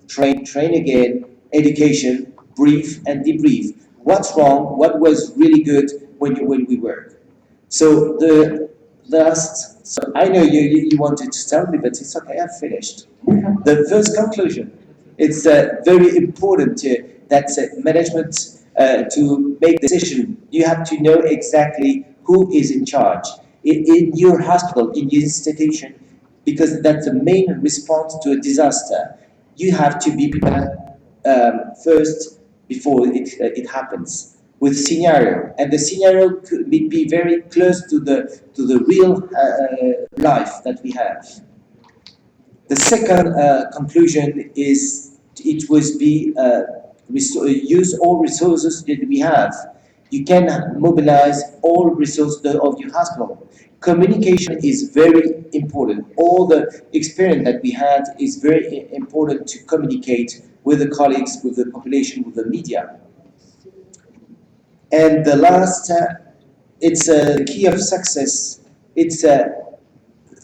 again, education, brief and debrief. What's wrong, what was really good when we work. So the last, so I know you wanted to tell me, but it's okay, I've finished. The first conclusion. It's very important that management to make decision. You have to know exactly who is in charge in your hospital, in your institution, because that's the main response to a disaster. You have to be prepared first before it happens with scenario, and the scenario could be very close to the real life that we have. The second conclusion is it was use all resources that we have. You can mobilize all resources of your hospital. Communication is very important. All the experience that we had is very important to communicate with the colleagues, with the population, with the media. And the last, it's the key of success. It's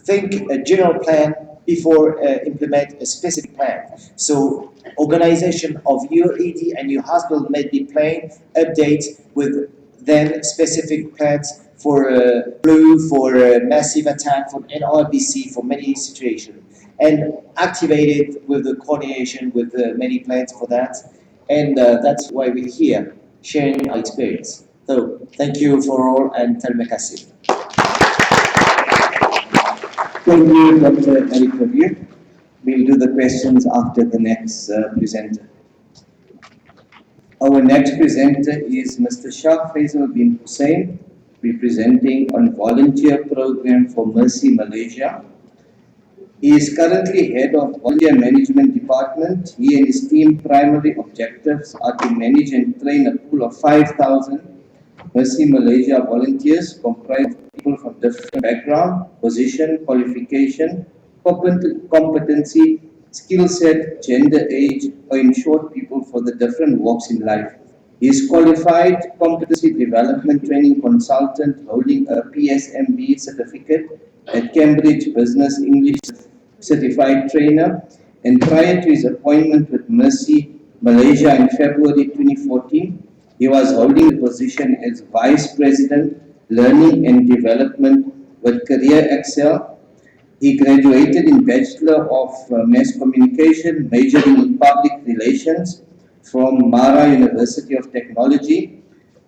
think a general plan before implement a specific plan. So organization of your ED and your hospital may be planned, update with then specific plans for flu, for massive attack, for NRBC, for many situations. and activated with the coordination with the many plans for that. And that's why we're here, sharing our experience. So thank you for all, and terima kasih. Thank you, Dr. Eric Revue. We'll do the questions after the next presenter. Our next presenter is Mr. Shah Faisal bin Hussain, representing on Volunteer Program for Mercy Malaysia. He is currently head of Volunteer Management Department. He and his team primary objectives are to manage and train a pool of 5,000 Mercy Malaysia volunteers comprised of people from different background, position, qualification, competency, skill set, gender, age, or in short, people for the different walks in life. He is qualified competency development training consultant holding a PSMB certificate at Cambridge Business English certified trainer, and prior to his appointment with Mercy Malaysia in February 2014, he was holding the position as Vice President Learning and Development with Career Excel. He graduated in Bachelor of Mass Communication, majoring in Public Relations from Mara University of Technology,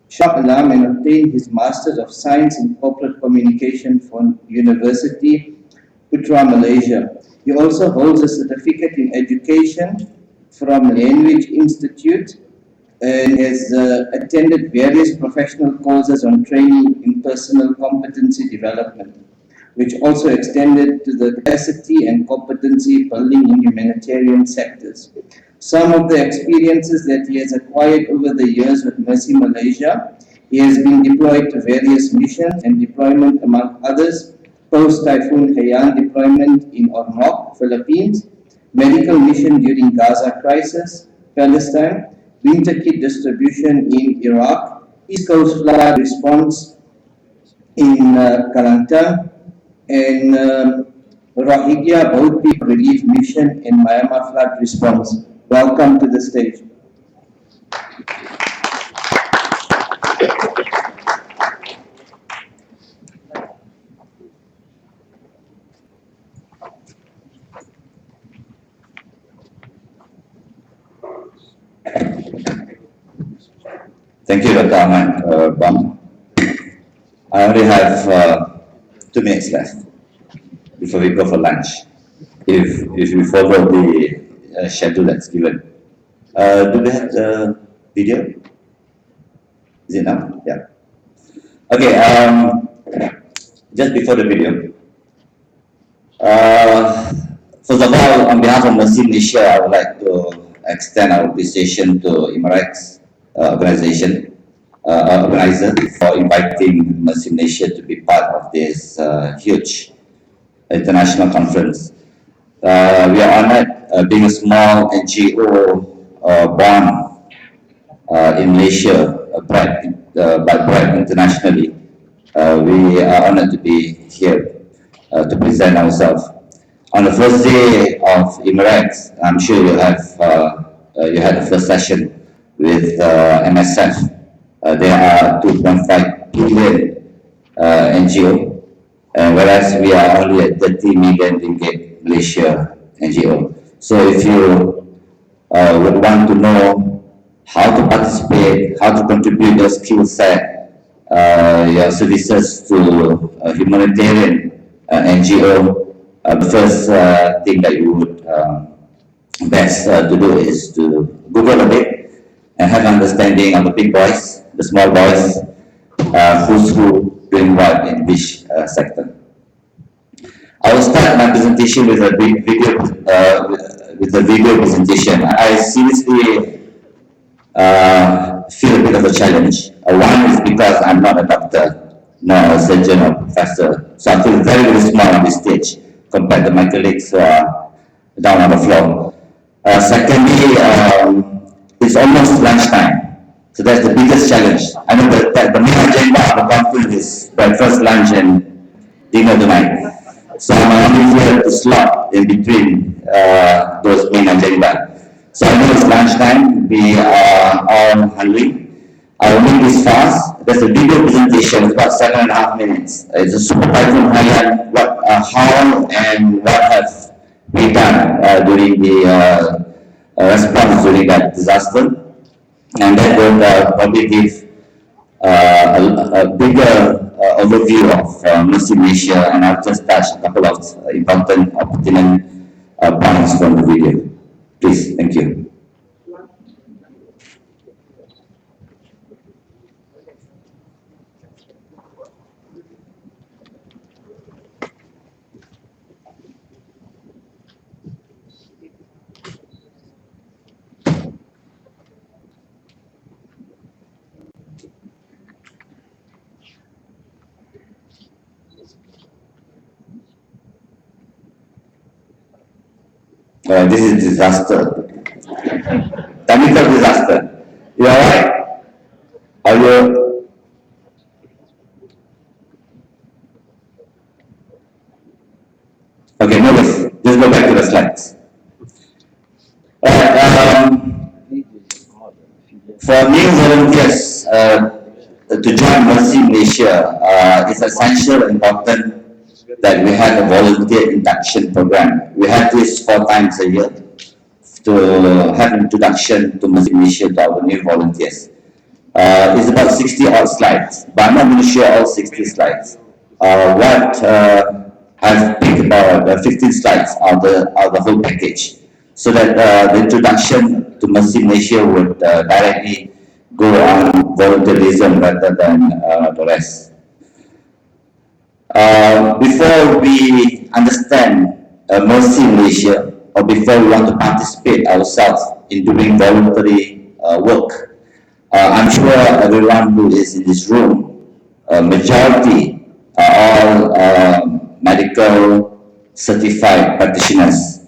Shah Alam, and obtained his Masters of Science in Corporate Communication from University Putra, Malaysia. He also holds a certificate in education from Language Institute and has attended various professional courses on training in personal competency development, which also extended to the capacity and competency building in humanitarian sectors. Some of the experiences that he has acquired over the years with Mercy Malaysia: he has been deployed to various missions and deployment, among others, post-Typhoon Haiyan deployment in Ormoc, Philippines, medical mission during Gaza crisis, Palestine, winter kit distribution in Iraq, East Coast flood response in Kelantan, and Rohingya boat people relief mission in Myanmar flood response. Welcome to the stage. Thank you, Dr. Ahmad Bam. I only have 2 minutes left before we go for lunch, if we follow the schedule that's given. Do we have the video? Is it now? Yeah. Okay, just before the video. First of all, on behalf of Mercy Malaysia, I would like to extend our appreciation to Imrex organizer for inviting Mercy Malaysia to be part of this huge international conference. We are honored being a small NGO born in Malaysia, but bright internationally. We are honored to be here to present ourselves. On the first day of Imrex, I'm sure you had the first session with MSF. There are 2.5 billion NGO, whereas we are only at 30 million ringgit Malaysia NGO. So if you would want to know how to participate, how to contribute your skill set, your services to a humanitarian NGO, the first thing that you would best to do is to Google a bit and have an understanding of the big boys, the small boys, who's who, doing what in which sector. I will start my presentation with a video presentation. I seriously feel a bit of a challenge. One is because I'm not a doctor, nor a surgeon or professor, so I feel very, very small on this stage compared to my colleagues who are down on the floor. Secondly, it's almost lunchtime, so that's the biggest challenge. I know that the main agenda of the conference is breakfast, lunch, and dinner tonight. So I'm only here to slot in between those main agenda. So I know it's lunchtime, we are all hungry. I will make this fast. There's a video presentation, it's about 7.5 minutes. It's a super typhoon Haiyan, how and what have we done during the response during that disaster, and that will probably give a bigger overview of Muslim Asia, and I'll just touch a couple of important pertinent points from the video. Please, thank you. This is disaster. Chemical disaster. You alright? Are you? Okay, no worries. Just go back to the slides. For new volunteers to join Mercy Malaysia, it's essential and important that we have a volunteer induction program. We have this 4 times a year to have introduction to Mercy Malaysia to our new volunteers. It's about 60 odd slides, but I'm not going to share all 60 slides. I've picked about 15 slides of the whole package, so that the introduction to Mercy Malaysia would directly go on volunteerism rather than the rest. Before we understand Mercy Malaysia, or before we want to participate ourselves in doing voluntary work, I'm sure everyone who is in this room, majority are all medical certified practitioners.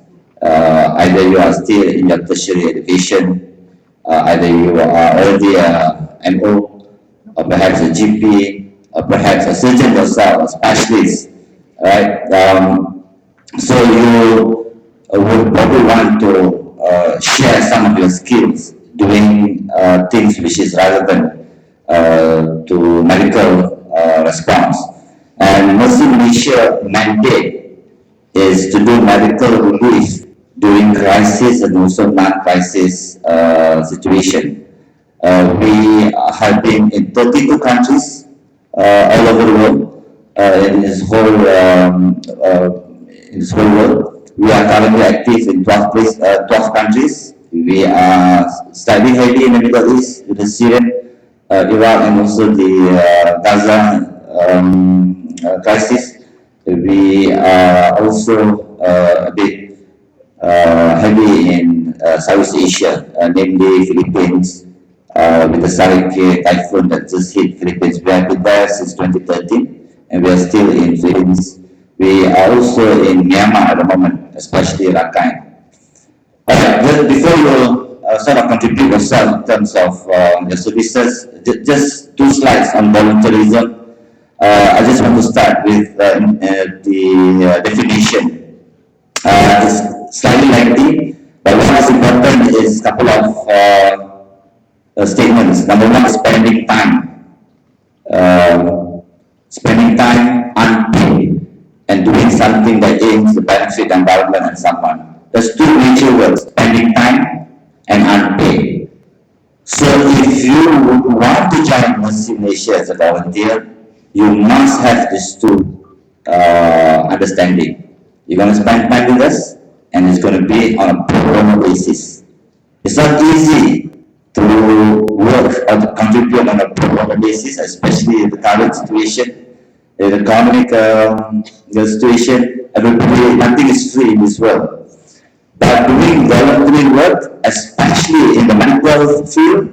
Either you are still in your tertiary education, either you are already a MO, or perhaps a GP, or perhaps a surgeon yourself, a specialist, right? So you would probably want to share some of your skills doing things which is relevant to medical response. And Mercy Malaysia mandate is to do medical relief during crisis and also non-crisis situation. We have been in 32 countries all over the world, in this whole world. We are currently active in 12 countries. We are slightly heavy in the Middle East with the Syrian, Iraq, and also the Gaza crisis. We are also a bit heavy in Southeast Asia, namely Philippines, with the Sarike typhoon that just hit Philippines. We have been there since 2013, and we are still in Philippines. We are also in Myanmar at the moment, especially Rakhine. Alright, just before you sort of contribute yourself in terms of your services, just 2 slides on volunteerism. I just want to start with the definition. It's slightly lengthy, but what is important is a couple of statements. Number 1, spending time. Spending time unpaid and doing something that aims to benefit the environment and someone. There's 2 major words, spending time and unpaid. So if you want to join Mercy Malaysia as a volunteer, you must have these 2 understanding. You're going to spend time with us, and it's going to be on a pro bono basis. It's not easy to work or to contribute on a pro bono basis, especially in the current situation, the economic situation. Everybody, nothing is free in this world. But doing voluntary work, especially in the medical field,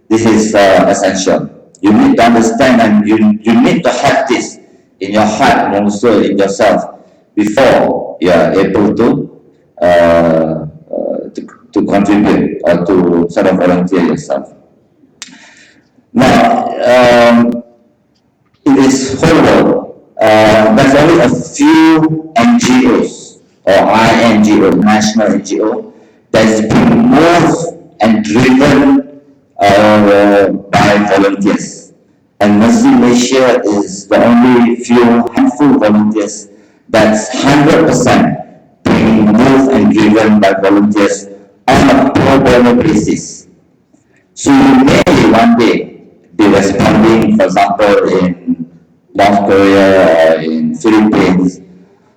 this is essential. You need to understand, and you need to have this in your heart and also in yourself before you are able to contribute or to sort of volunteer yourself. Now, in this whole world, there's only a few NGOs or INGO, national NGO, that's been moved and driven by volunteers. And Mercy Malaysia is the only few handful volunteers that's 100% bringing involved and driven by volunteers on a pro bono basis. So you may one day be responding, for example, in North Korea or in Philippines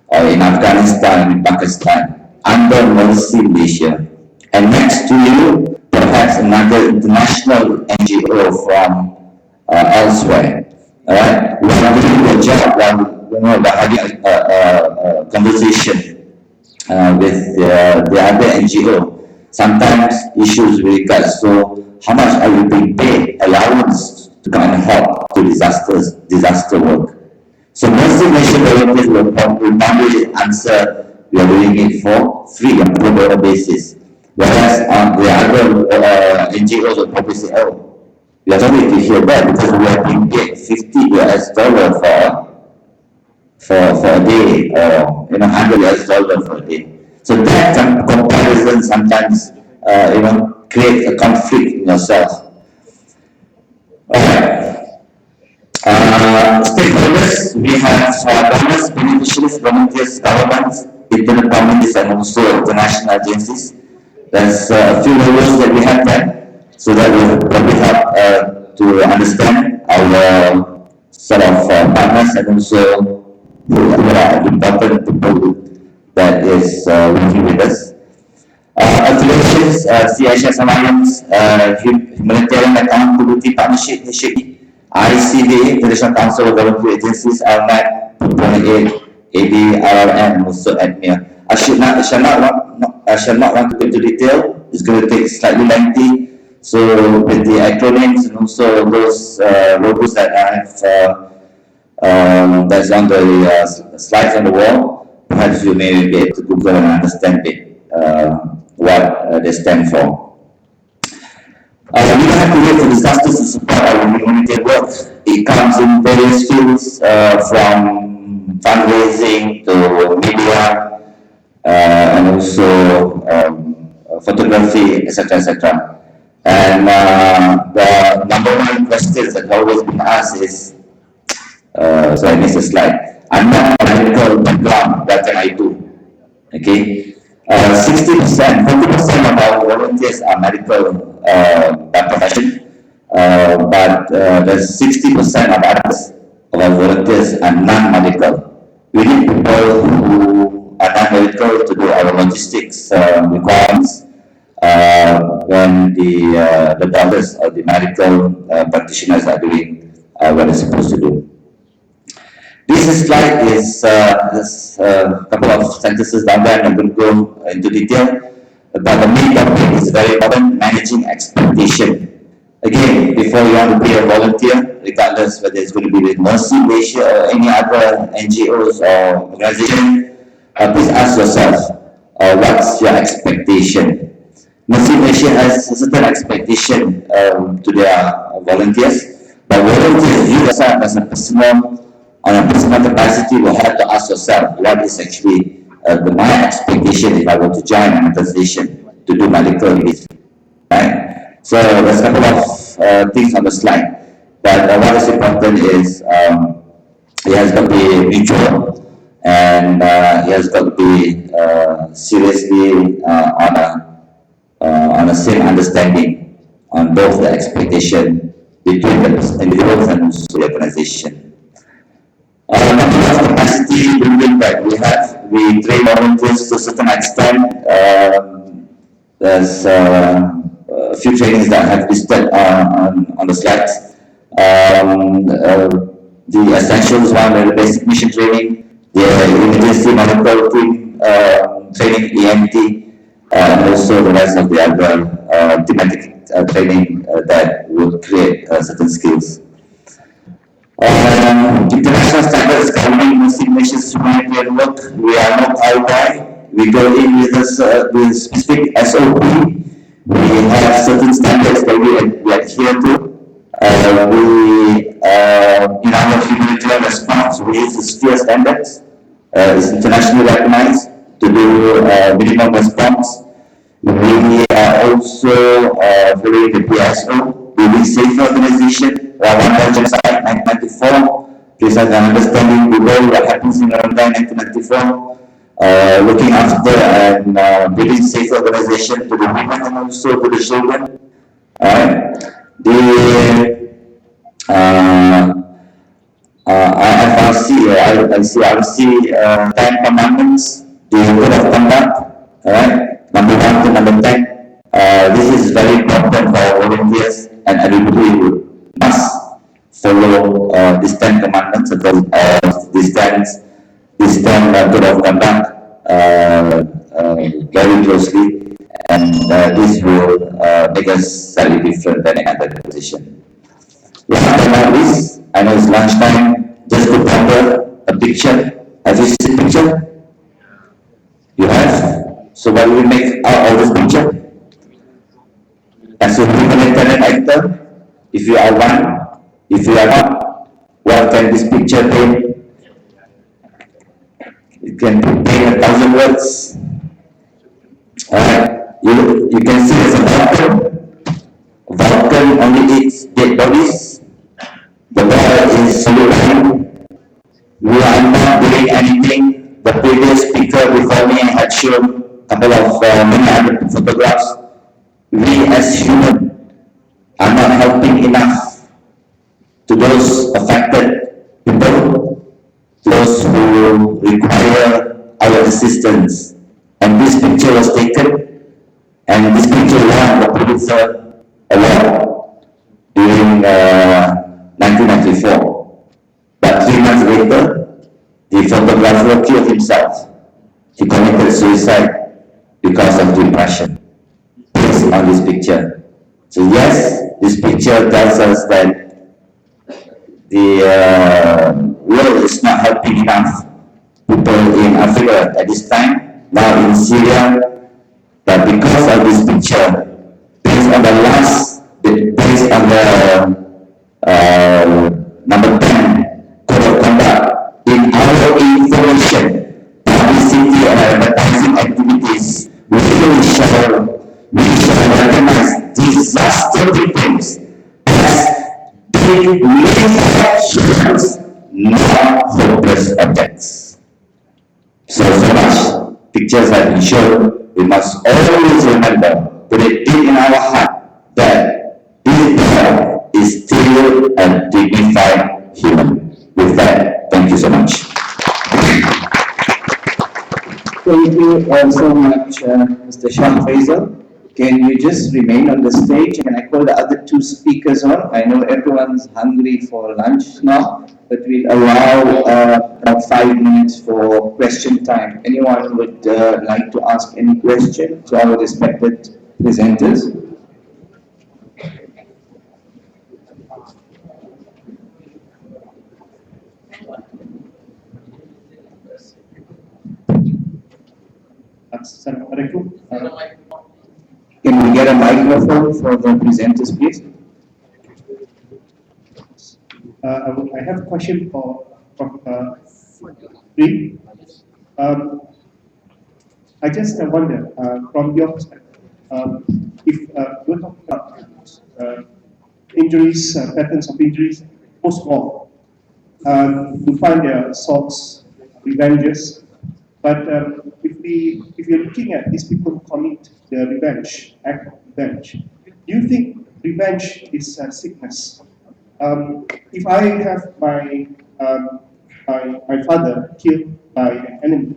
or in Afghanistan, in Pakistan, under Mercy Malaysia. And next to you, perhaps another international NGO from elsewhere. All right, we are doing the job while we're having a conversation with the other NGO. Sometimes issues with regards to how much are you being paid allowance to come and help to disaster work. So Mercy Malaysia volunteers will probably answer we are doing it for free on a pro bono basis. Whereas the other NGOs will probably say, oh, we are sorry to hear that because we are being paid $50 for a day, or $100 for a day. So that comparison sometimes create a conflict in yourself. Alright. Stakeholders, we have donors, beneficiaries, volunteers, governments, internal communities, and also international agencies. There's a few levels that we have there, so that will probably help to understand our sort of partners and also who are important people that is working with us. Affiliations, CHS Alliance, Humanitarian Accountability Partnership Initiative, ICDA, International Council of Voluntary Agencies, ALMAC, 28, ABU, RRM, and also ADMIR. I shall not want to go into detail. It's going to take slightly lengthy. So with the acronyms and also those logos that I have that's on the slides on the wall, perhaps you may be able to Google and understand it, what they stand for. We don't have to wait for disasters to support our humanitarian work. It comes in various fields, from fundraising to media, and also photography, etc., etc. And the number one question that always been asked is, so I missed a slide. I'm not a medical background, what can I do? Okay, 60%, 40% of our volunteers are medical by profession, but there's 60% of others of our volunteers are non-medical. We need people who are non-medical to do our logistics requirements when the doctors or the medical practitioners are doing what they're supposed to do. This slide is there's a couple of sentences down there, and I'm going to go into detail. But the main topic is very important: managing expectation. Again, before you want to be a volunteer, regardless whether it's going to be with Mercy Malaysia or any other NGOs or organization, please ask yourself, what's your expectation? Mercy Malaysia has a certain expectation to their volunteers, but volunteers, you yourself as a personal, on a personal capacity, will have to ask yourself, what is actually my expectation if I were to join an organization to do medical needs, right? So there's a couple of things on the slide, but what is important is it has got to be mutual, and it has got to be seriously on a same understanding on both the expectation between the individuals and also the organization. The capacity building that we have, we train volunteers to a certain extent. There's a few trainings that I have listed on the slides. The essentials one, the basic mission training, the emergency medical team training, EMT, and also the rest of the other thematic training that will create certain skills. International standards governing Muslim nations humanitarian work. We are not outright. We go in with specific SOP. We have certain standards that we adhere to. In our humanitarian response, we use the SPHERE standards. It's internationally recognized to do minimum response. We are also following the PSO, Building Safe Organization, Rwanda Genocide 1994. Please have an understanding below what happens in Rwanda 1994. looking after and building safe organization to the women and also to the children. Alright. The IFRC, 10 commandments, the code of conduct, alright, number 1 to number 10. This is very important for volunteers and everybody who must follow these 10 commandments because these 10 code of conduct very closely, and this will make us slightly different than any other position. Last but not least, I know it's lunchtime, just to cover a picture. Have you seen the picture? You have? So what will we make out of this picture? As a human talent actor, if you are one, if you are not, what can this picture paint? It can paint 1,000 words. Alright, you can see there's a vulcan. Vulcan only eats dead bodies. The boy is solution. We are not doing anything. The previous speaker before me had shown a couple of many other photographs. We as humans are not helping enough to those affected people, those who require our assistance. And this picture was taken, and this picture won the Pulitzer Award during 1994. But 3 months later, the photographer killed himself. He committed suicide because of depression, based on this picture. So yes, this picture tells us that the world is not helping enough people in Africa at this time. Now in Syria, that because of this picture, based on the number 10 code of conduct, in our information, publicity and advertising activities, we shall recognize disaster victims as big humans, not hopeless objects. So much pictures have been shown. We must always remember, put it deep in our heart, that Israel is still a dignified human. With that, thank you so much. Thank you so much, Mr. Shah Faisal. Can you just remain on the stage and I call the other 2 speakers on? I know everyone's hungry for lunch now, but we'll allow about 5 minutes for question time. Anyone would like to ask any question to our respected presenters? Assalamualaikum. Can we get a microphone for the presenters, please? I have a question for Prof. FIKRI. I just wonder, from your perspective, if we're talking about injuries, patterns of injuries post-war, we find there are assaults, revenges, but if you're looking at these people who commit the revenge, act of revenge, do you think revenge is a sickness? If I have my father killed by an enemy,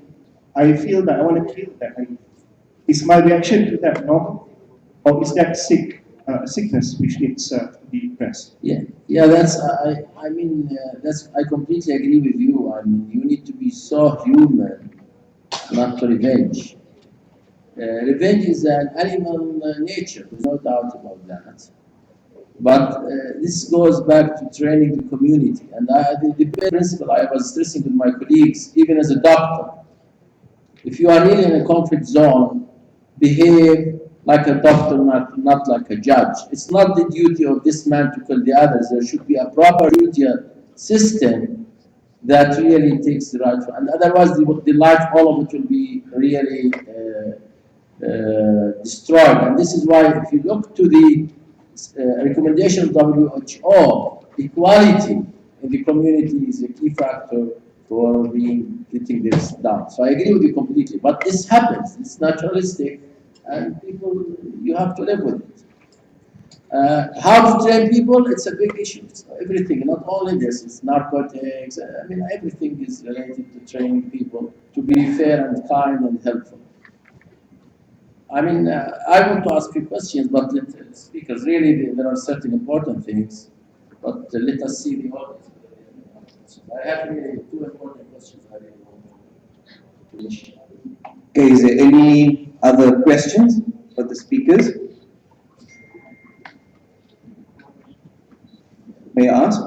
I feel that I want to kill that enemy. Is my reaction to that normal, or is that sickness which needs to be addressed? Yeah. That's I completely agree with you. I mean, you need to be so human not to revenge. Revenge is an animal nature, there's no doubt about that. But this goes back to training the community. And the principle I was stressing with my colleagues, even as a doctor, if you are really in a conflict zone, behave like a doctor, not like a judge. It's not the duty of this man to kill the others. There should be a proper duty system that really takes the right, and otherwise the life, all of it will be really destroyed. And this is why if you look to the recommendation of WHO, equality in the community is a key factor for getting this done. So I agree with you completely. But this happens. It's naturalistic, and people, you have to live with it. How to train people? It's a big issue. It's everything, not only this. It's narcotics. I mean, everything is related to training people to be fair and kind and helpful. I mean, I want to ask you questions, but because really there are certain important things. But let us see the audience. I have really two important questions I really want to mention. Okay, is there any other questions for the speakers? May I ask?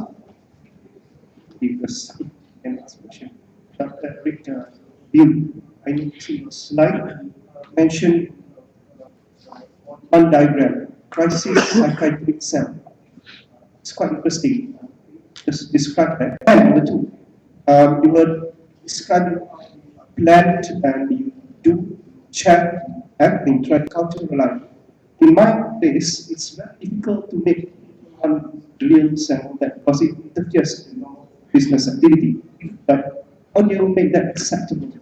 Because can ask question. Dr. Rick Bill, I need to slide mention one diagram, crisis psychiatric cell. It's quite interesting. Just describe that. And number two, you were describing plant and you do chat and intercultural life. In my place, it's very difficult to make one drills and all that because it interferes in normal business activity. But how do you make that acceptable